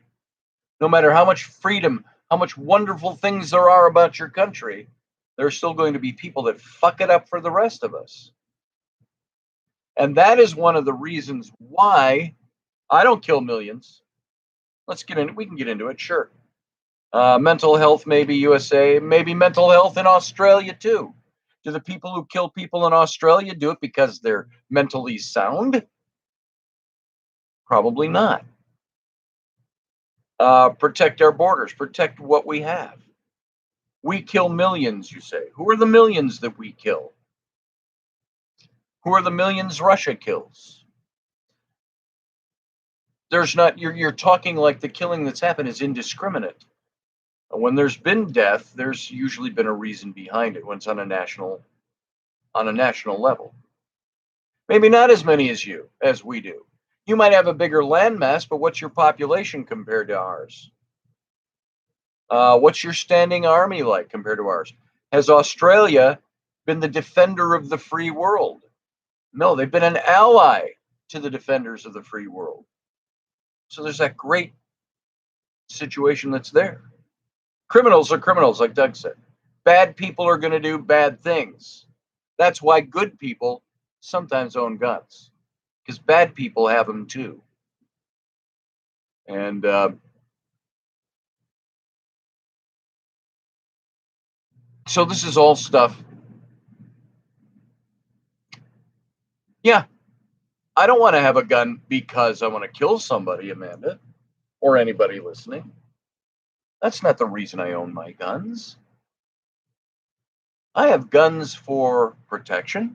Speaker 1: No matter how much freedom, how much wonderful things there are about your country, there are still going to be people that fuck it up for the rest of us. And that is one of the reasons why I don't kill millions. Let's get in. We can get into it, sure. Mental health, maybe USA, maybe mental health in Australia too. Do the people who kill people in Australia do it because they're mentally sound? Probably not. Protect our borders, protect what we have. We kill millions, you say. Who are the millions that we kill? Who are the millions Russia kills? There's not, you're talking like the killing that's happened is indiscriminate. When there's been death, there's usually been a reason behind it when it's on a national level. Maybe not as many as we do. You might have a bigger landmass, but what's your population compared to ours? What's your standing army like compared to ours? Has Australia been the defender of the free world? No, they've been an ally to the defenders of the free world. So there's that great situation that's there. Criminals are criminals, like Doug said. Bad people are going to do bad things. That's why good people sometimes own guns, because bad people have them too. And so this is all stuff. Yeah, I don't want to have a gun because I want to kill somebody, Amanda, or anybody listening. That's not the reason I own my guns. I have guns for protection.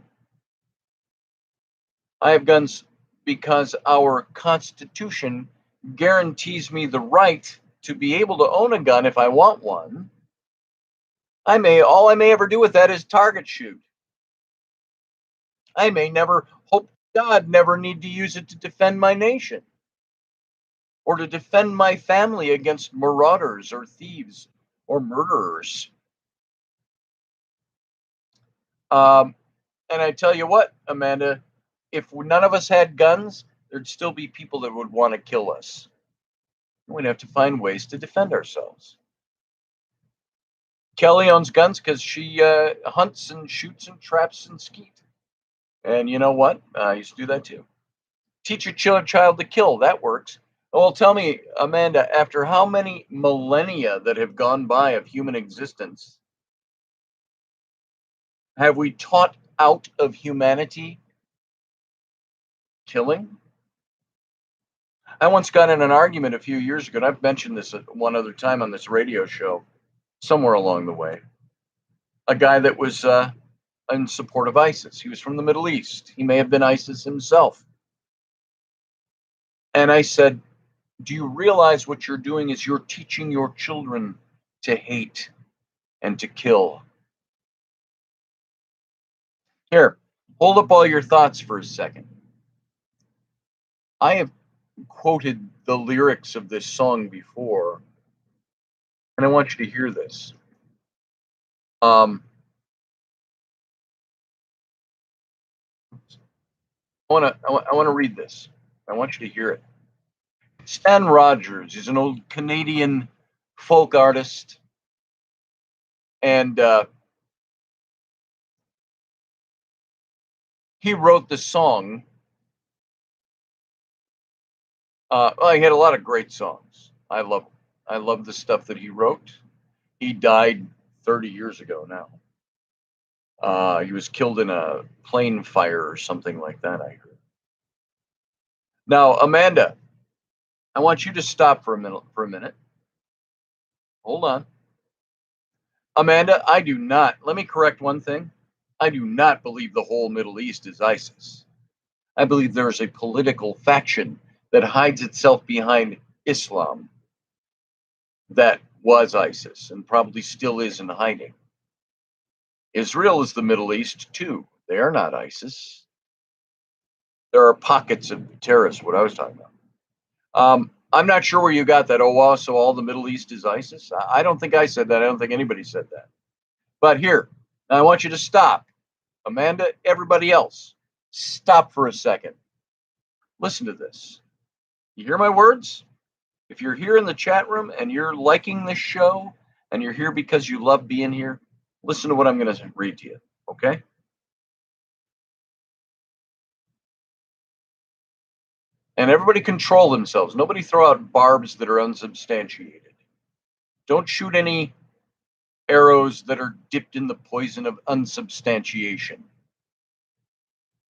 Speaker 1: I have guns because our Constitution guarantees me the right to be able to own a gun if I want one. All I may ever do with that is target shoot. I may never, hope God, never need to use it to defend my nation or to defend my family against marauders or thieves or murderers. And I tell you what, Amanda, if none of us had guns, there'd still be people that would want to kill us. We'd have to find ways to defend ourselves. Kelly owns guns because she hunts and shoots and traps and skeet. And you know what? I used to do that too. Teach your child to kill. That works. Well, tell me, Amanda, after how many millennia that have gone by of human existence, have we taught out of humanity killing? I once got in an argument a few years ago, and I've mentioned this one other time on this radio show, somewhere along the way. A guy that was in support of ISIS. He was from the Middle East. He may have been ISIS himself. And I said, do you realize what you're doing is you're teaching your children to hate and to kill? Here, hold up all your thoughts for a second. I have quoted the lyrics of this song before, and I want you to hear this. I want to read this. I want you to hear it. Stan Rogers is an old Canadian folk artist, and he wrote the song Well, he had a lot of great songs. I love him. I love the stuff that he wrote. He died 30 years ago now. He was killed in a plane fire or something like that, I heard. Now, Amanda, I want you to stop for a minute. Hold on. Amanda, I do not, let me correct one thing. I do not believe the whole Middle East is ISIS. I believe there is a political faction that hides itself behind Islam that was ISIS and probably still is in hiding. Israel is the Middle East too. They are not ISIS. There are pockets of terrorists, what I was talking about. I'm not sure where you got that. Oh, wow, so all the Middle East is ISIS? I don't think I said that. I don't think anybody said that. But here, now I want you to stop. Amanda, everybody else, stop for a second. Listen to this. You hear my words? If you're here in the chat room and you're liking this show and you're here because you love being here, listen to what I'm going to read to you, okay? And everybody control themselves. Nobody throw out barbs that are unsubstantiated. Don't shoot any arrows that are dipped in the poison of unsubstantiation.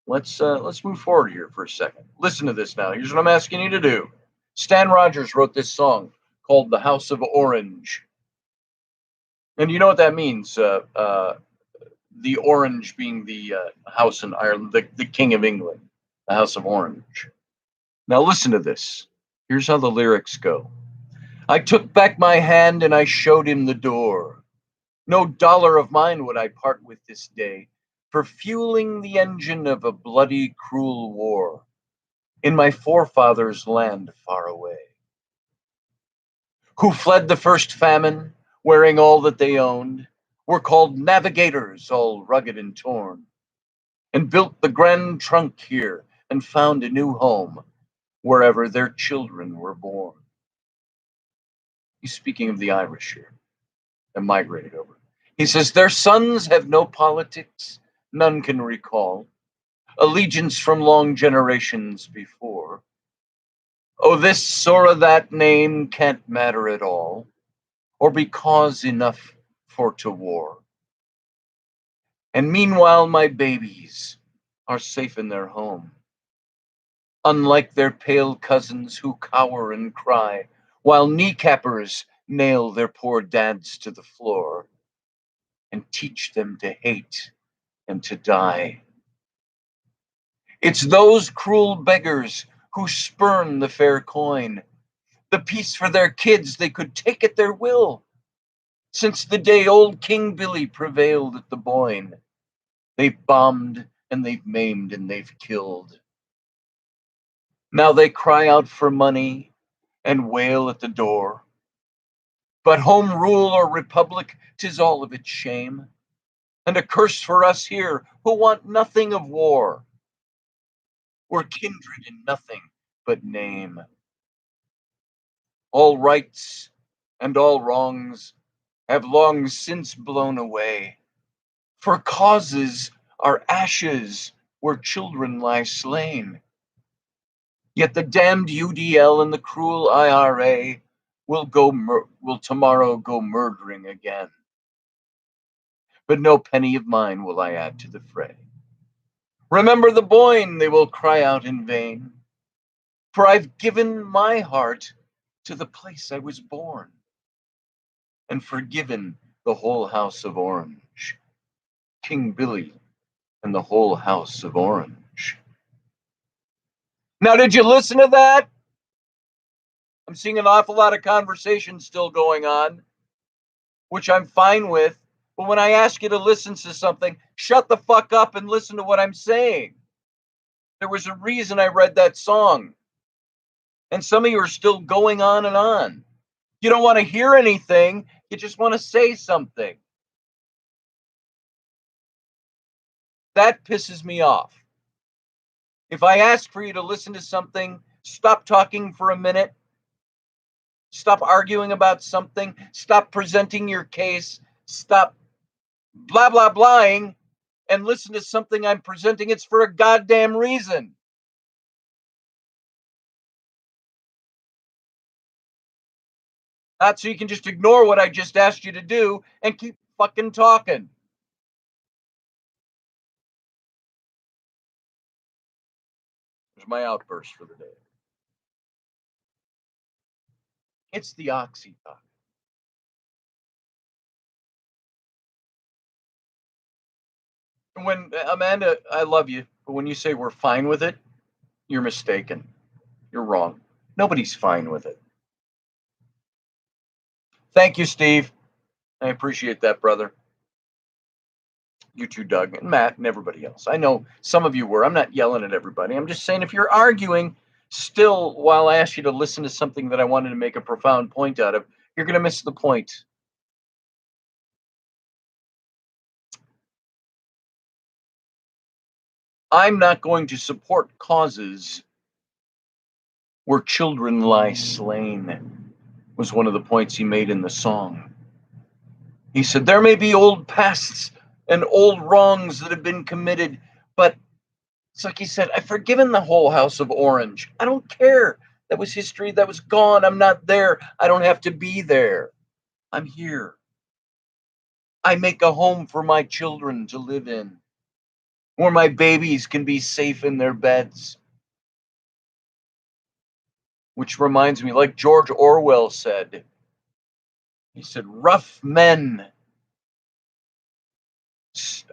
Speaker 1: Let's move forward here for a second. Listen to this now. Here's what I'm asking you to do. Stan Rogers wrote this song called "The House of Orange," and you know what that means. The orange being the house in Ireland, the King of England, the House of Orange. Now listen to this. Here's how the lyrics go. I took back my hand and I showed him the door. No dollar of mine would I part with this day for fueling the engine of a bloody, cruel war in my forefathers' land far away, who fled the first famine, wearing all that they owned, were called navigators, all rugged and torn, and built the Grand Trunk here and found a new home wherever their children were born. He's speaking of the Irish here that migrated over. He says, their sons have no politics, none can recall, allegiance from long generations before. Oh, this or that name can't matter at all, or be cause enough for to war. And meanwhile, my babies are safe in their home, unlike their pale cousins who cower and cry, while kneecappers nail their poor dads to the floor and teach them to hate and to die. It's those cruel beggars who spurn the fair coin, the peace for their kids they could take at their will. Since the day old King Billy prevailed at the Boyne, they've bombed and they've maimed and they've killed. Now they cry out for money and wail at the door. But home rule or republic, 'tis all of its shame, and a curse for us here who want nothing of war. We're kindred in nothing but name. All rights and all wrongs have long since blown away, for causes are ashes where children lie slain. Yet the damned UDL and the cruel IRA will tomorrow go murdering again. But no penny of mine will I add to the fray. Remember the Boyne, they will cry out in vain, for I've given my heart to the place I was born, and forgiven the whole House of Orange, King Billy and the whole House of Orange. Now, did you listen to that? I'm seeing an awful lot of conversation still going on, which I'm fine with. But when I ask you to listen to something, shut the fuck up and listen to what I'm saying. There was a reason I read that song. And some of you are still going on and on. You don't want to hear anything. You just want to say something. That pisses me off. If I ask for you to listen to something, stop talking for a minute. Stop arguing about something. Stop presenting your case. Stop blah, blah, blahing and listen to something I'm presenting. It's for a goddamn reason. Not so you can just ignore what I just asked you to do and keep fucking talking. There's my outburst for the day. It's the oxytocin. When Amanda, I love you, but when you say we're fine with it, you're mistaken. You're wrong. Nobody's fine with it. Thank you, Steve. I appreciate that, brother. You too, Doug, and Matt, and everybody else. I know some of you were. I'm not yelling at everybody. I'm just saying if you're arguing still while I ask you to listen to something that I wanted to make a profound point out of, you're going to miss the point. I'm not going to support causes where children lie slain, was one of the points he made in the song. He said, there may be old pasts and old wrongs that have been committed, but it's like he said, I've forgiven the whole house of Orange. I don't care. That was history. That was gone. I'm not there. I don't have to be there. I'm here. I make a home for my children to live in, where my babies can be safe in their beds. Which reminds me, like George Orwell said, he said, rough men,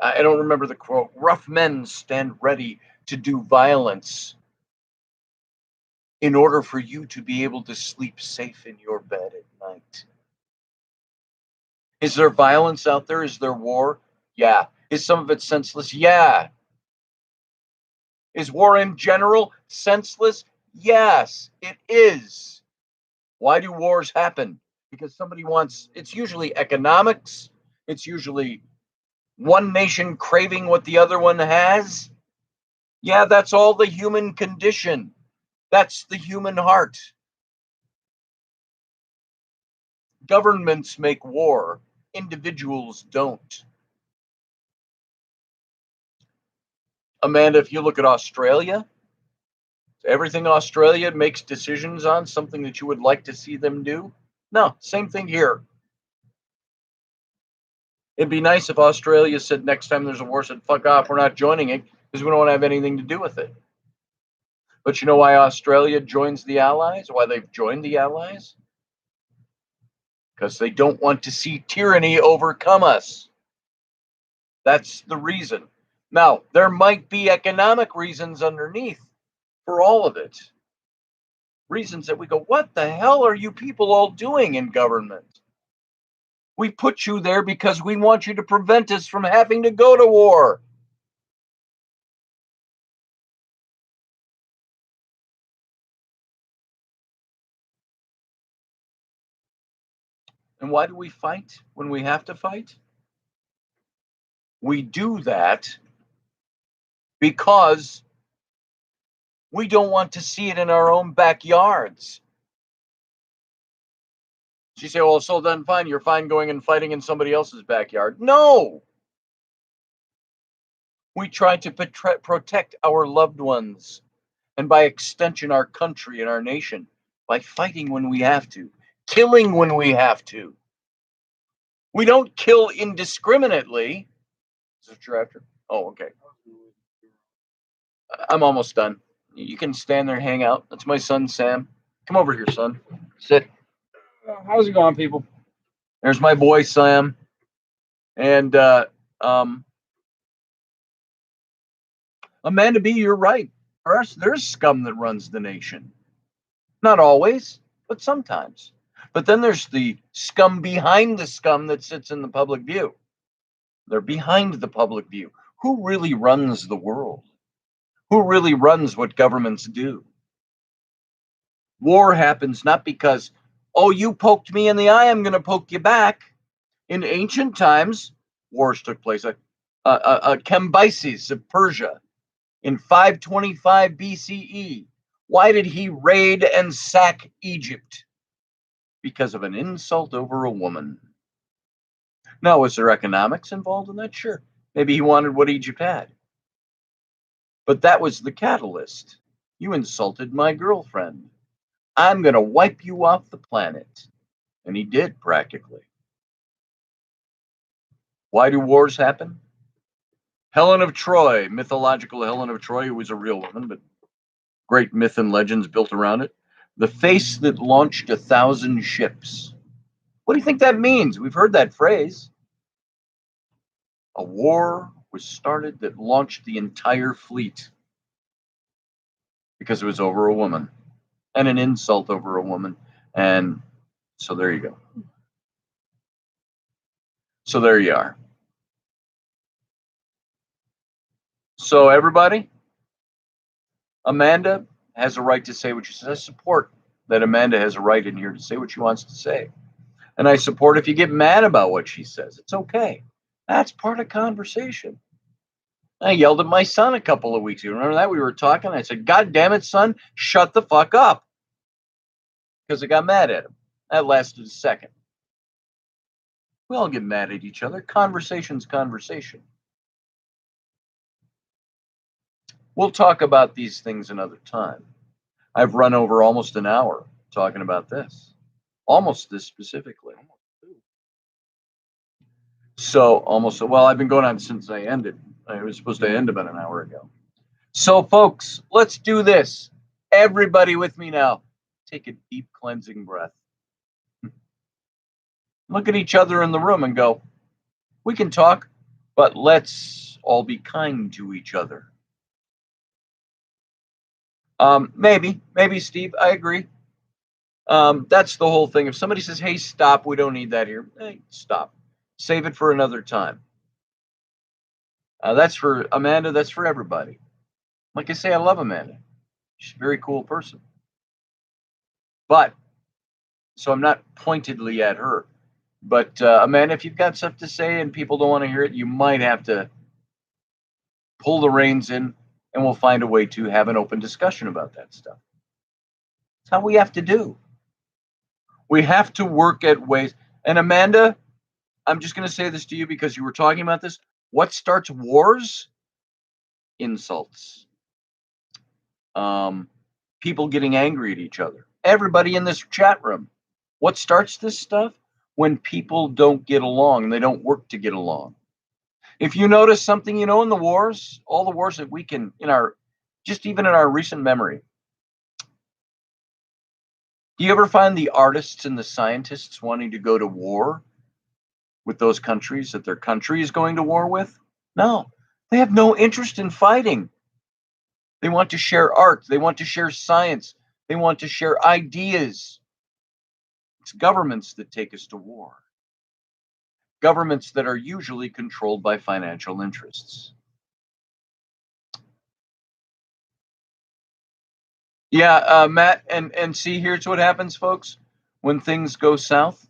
Speaker 1: I don't remember the quote, rough men stand ready to do violence in order for you to be able to sleep safe in your bed at night. Is there violence out there? Is there war? Yeah. Is some of it senseless? Yeah. Is war in general senseless? Yes, it is. Why do wars happen? Because somebody wants, it's usually economics, it's usually one nation craving what the other one has. Yeah, that's all the human condition. That's the human heart. Governments make war, individuals don't. Amanda, if you look at Australia, everything Australia makes decisions on, something that you would like to see them do? No, same thing here. It'd be nice if Australia said next time there's a war, said, fuck off, we're not joining it because we don't want to have anything to do with it. But you know why Australia joins the Allies? Why they've joined the Allies? Because they don't want to see tyranny overcome us. That's the reason. Now, there might be economic reasons underneath for all of it. Reasons that we go, what the hell are you people all doing in government? We put you there because we want you to prevent us from having to go to war. And why do we fight when we have to fight? We do that because we don't want to see it in our own backyards. She say, well, so then fine, you're fine going and fighting in somebody else's backyard. No. We try to protect our loved ones, and by extension, our country and our nation, by fighting when we have to, killing when we have to. We don't kill indiscriminately. Is this your after? Oh, okay. I'm almost done. You can stand there, hang out. That's my son, Sam. Come over here, son. Sit.
Speaker 2: How's it going, people?
Speaker 1: There's my boy, Sam. And Amanda B., you're right. There's scum that runs the nation. Not always, but sometimes. But then there's the scum behind the scum that sits in the public view. They're behind the public view. Who really runs the world? Who really runs what governments do? War happens not because, oh, you poked me in the eye, I'm going to poke you back. In ancient times, wars took place. Cambyses of Persia in 525 BCE. Why did he raid and sack Egypt? Because of an insult over a woman. Now, was there economics involved in that? Sure. Maybe he wanted what Egypt had. But that was the catalyst. You insulted my girlfriend. I'm going to wipe you off the planet. And he did, practically. Why do wars happen? Helen of Troy, mythological Helen of Troy, who was a real woman, but great myth and legends built around it. The face that launched 1,000 ships. What do you think that means? We've heard that phrase. A war was started that launched the entire fleet because it was over a woman, and an insult over a woman. And so there you go. So there you are. So everybody, Amanda has a right to say what she says. I support that Amanda has a right in here to say what she wants to say. And I support if you get mad about what she says. It's okay. That's part of conversation. I yelled at my son a couple of weeks ago. Remember that? We were talking. I said, God damn it, son, shut the fuck up. Because I got mad at him. That lasted a second. We all get mad at each other. Conversation's conversation. We'll talk about these things another time. I've run over almost an hour talking about this. Almost this specifically. So almost, well, I've been going on since I ended. I was supposed to end about an hour ago. So folks, let's do this. Everybody with me now. Take a deep cleansing breath. Look at each other in the room and go, we can talk, but let's all be kind to each other. Maybe, Steve, I agree. That's the whole thing. If somebody says, hey, stop, we don't need that here. Hey, stop. Save it for another time. That's for Amanda. That's for everybody. Like I say, I love Amanda. She's a very cool person. But, so I'm not pointedly at her. But Amanda, if you've got stuff to say and people don't want to hear it, you might have to pull the reins in, and we'll find a way to have an open discussion about that stuff. That's how we have to do. We have to work at ways. And Amanda, I'm just going to say this to you because you were talking about this. What starts wars? Insults. People getting angry at each other. Everybody in this chat room. What starts this stuff? When people don't get along and they don't work to get along. If you notice something, in the wars, all the wars that we can, even in our recent memory, do you ever find the artists and the scientists wanting to go to war with those countries that their country is going to war with? No, they have no interest in fighting. They want to share art. They want to share science. They want to share ideas. It's governments that take us to war. Governments that are usually controlled by financial interests. Yeah, Matt, and see, here's what happens, folks. When things go south,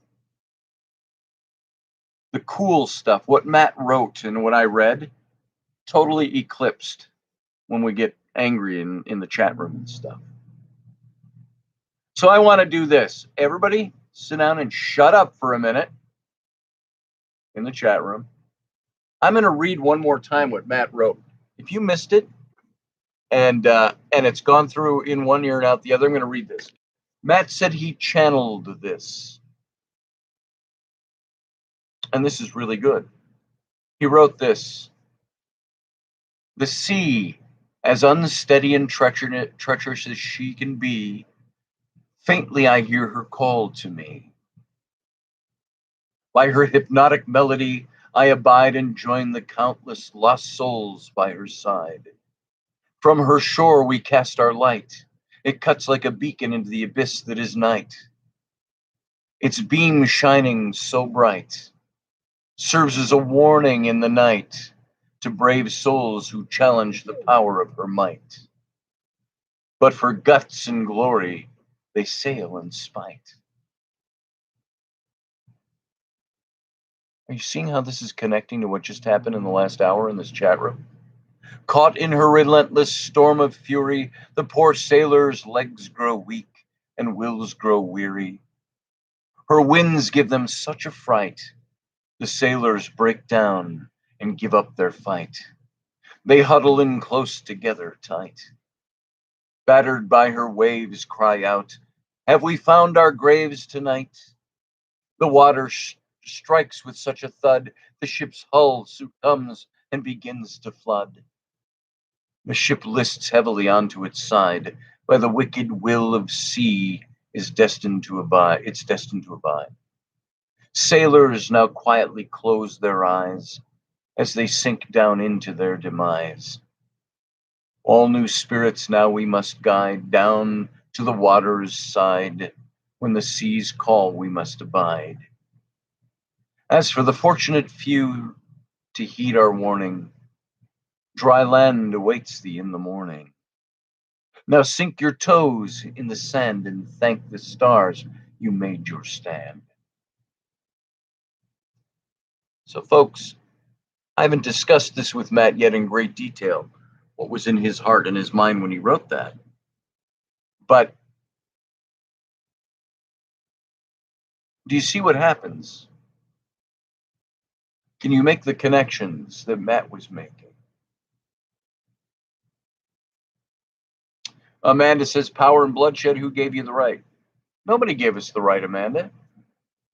Speaker 1: the cool stuff, what Matt wrote and what I read, totally eclipsed when we get angry in the chat room and stuff. So I want to do this. Everybody sit down and shut up for a minute in the chat room. I'm going to read one more time what Matt wrote. If you missed it and it's gone through in one ear and out the other, I'm going to read this. Matt said he channeled this. And this is really good. He wrote this. The sea, as unsteady and treacherous as she can be, faintly I hear her call to me. By her hypnotic melody, I abide and join the countless lost souls by her side. From her shore we cast our light. It cuts like a beacon into the abyss that is night. Its beam shining so bright serves as a warning in the night to brave souls who challenge the power of her might. But for guts and glory, they sail in spite. Are you seeing how this is connecting to what just happened in the last hour in this chat room? Caught in her relentless storm of fury, the poor sailor's legs grow weak and wills grow weary. Her winds give them such a fright, the sailors break down and give up their fight. They huddle in close together tight. Battered by her waves cry out, have we found our graves tonight? The water strikes with such a thud, the ship's hull succumbs and begins to flood. The ship lists heavily onto its side. By the wicked will of sea is destined to abide. It's destined to abide. Sailors now quietly close their eyes as they sink down into their demise. All new spirits now we must guide down to the water's side. When the seas call, we must abide. As for the fortunate few to heed our warning, dry land awaits thee in the morning. Now sink your toes in the sand and thank the stars you made your stand. So, folks, I haven't discussed this with Matt yet in great detail, what was in his heart and his mind when he wrote that. But do you see what happens? Can you make the connections that Matt was making? Amanda says, power and bloodshed, who gave you the right? Nobody gave us the right, Amanda.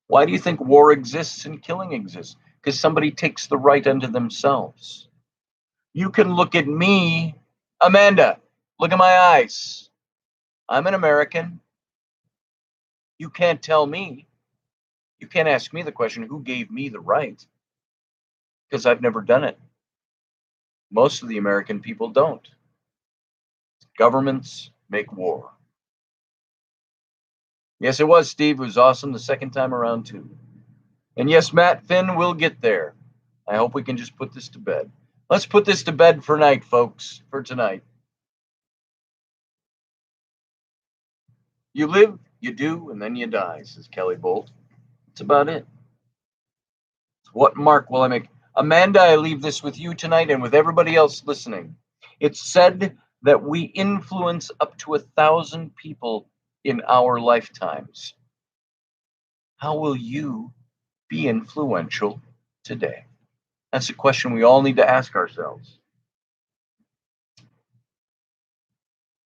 Speaker 1: Why do you think war exists and killing exists? Because somebody takes the right unto themselves. You can look at me, Amanda, look at my eyes. I'm an American. You can't tell me. You can't ask me the question, who gave me the right? Because I've never done it. Most of the American people don't. Governments make war. Yes, it was, Steve. It was awesome the second time around, too. And yes, Matt, Finn, we'll get there. I hope we can just put this to bed. Let's put this to bed for night, folks, for tonight. You live, you do, and then you die, says Kelly Bolt. That's about it. What mark will I make? Amanda, I leave this with you tonight and with everybody else listening. It's said that we influence up to 1,000 people in our lifetimes. How will you be influential today? That's a question we all need to ask ourselves.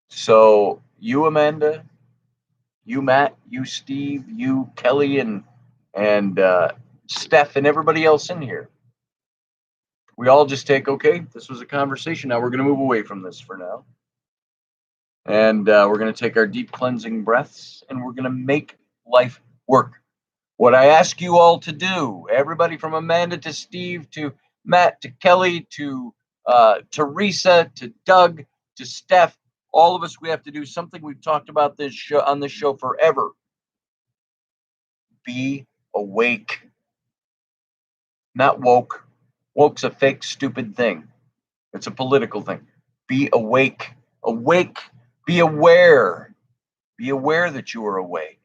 Speaker 1: So you, Amanda, you, Matt, you, Steve, you, Kelly, and Steph, and everybody else in here. We all just take, okay, this was a conversation. Now we're going to move away from this for now. And we're going to take our deep cleansing breaths, and we're going to make life work. What I ask you all to do, everybody from Amanda to Steve to Matt to Kelly to Teresa to Doug to Steph, all of us, we have to do something we've talked about this show, on this show forever. Be awake. Not woke. Woke's a fake, stupid thing. It's a political thing. Be awake. Awake. Be aware. Be aware that you are awake.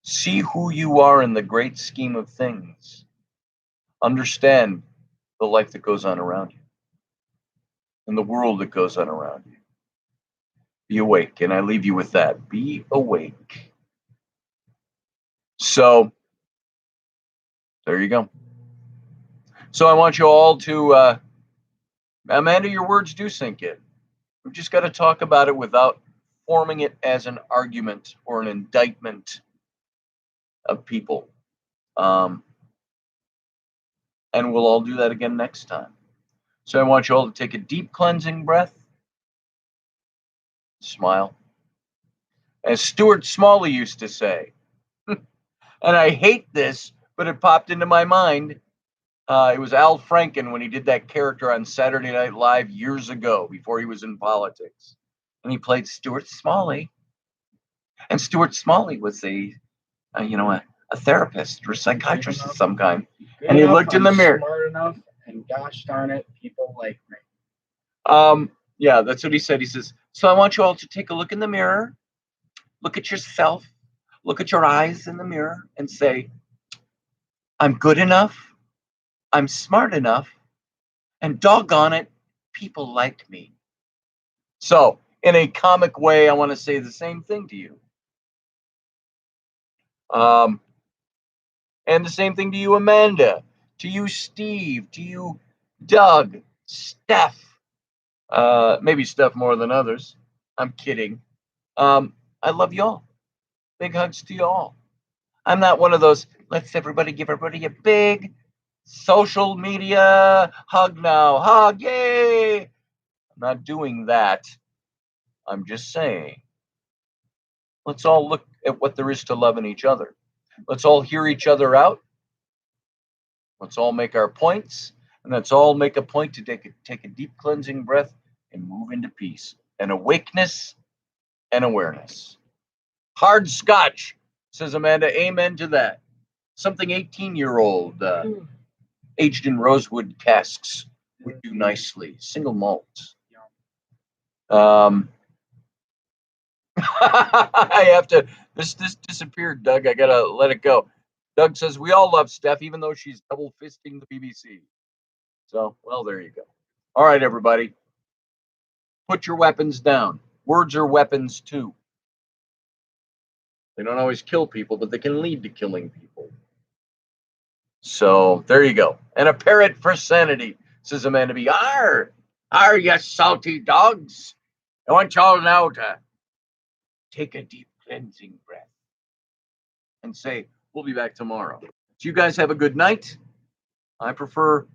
Speaker 1: See who you are in the great scheme of things. Understand the life that goes on around you and the world that goes on around you. Be awake. And I leave you with that. Be awake. So, there you go. So I want you all to, Amanda, your words do sink in. We've just got to talk about it without forming it as an argument or an indictment of people. And we'll all do that again next time. So I want you all to take a deep cleansing breath. Smile. As Stuart Smalley used to say, and I hate this, but it popped into my mind. It was Al Franken when he did that character on Saturday Night Live years ago, before he was in politics. And he played Stuart Smalley. And Stuart Smalley was a therapist or a psychiatrist of some kind. And he looked in the mirror.
Speaker 2: Smart enough, and gosh darn it, people like me.
Speaker 1: Yeah, that's what he said. He says, so I want you all to take a look in the mirror, look at yourself, look at your eyes in the mirror and say, I'm good enough, I'm smart enough, and doggone it, people like me. So, in a comic way, I want to say the same thing to you. And the same thing to you, Amanda, to you, Steve, to you, Doug, Steph, maybe Steph more than others. I'm kidding. I love y'all. Big hugs to y'all. I'm not one of those, let's everybody give everybody a big social media hug now. Hug, yay! I'm not doing that. I'm just saying, let's all look at what there is to love in each other. Let's all hear each other out. Let's all make our points, and let's all make a point to take a deep cleansing breath and move into peace and awakeness and awareness. Hard scotch, says Amanda. Amen to that. Something 18-year-old aged in rosewood casks would do nicely. Single malt. I have to. This disappeared, Doug. I gotta let it go. Doug says we all love Steph, even though she's double fisting the BBC. So, well, there you go. All right, everybody. Put your weapons down. Words are weapons too. They don't always kill people, but they can lead to killing people. So there you go. And a parrot for sanity, says Amanda B. Arr, you salty dogs. I want y'all now to take a deep cleansing breath and say, we'll be back tomorrow. So you guys have a good night. I prefer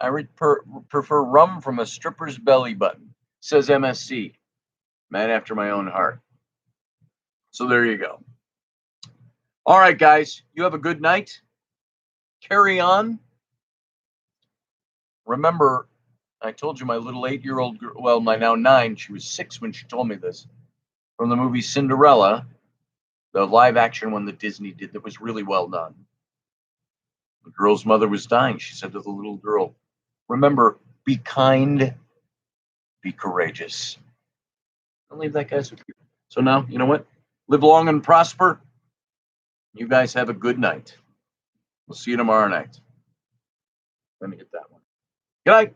Speaker 1: rum from a stripper's belly button, says MSC. Man after my own heart. So there you go. All right, guys, you have a good night. Carry on. Remember, I told you my little 8-year-old girl, well, my now 9, she was 6 when she told me this, from the movie Cinderella, the live action one that Disney did that was really well done. The girl's mother was dying. She said to the little girl, remember, be kind, be courageous. Don't leave that guys with you. So now, you know what? Live long and prosper. You guys have a good night. We'll see you tomorrow night. Let me hit that one. Good night.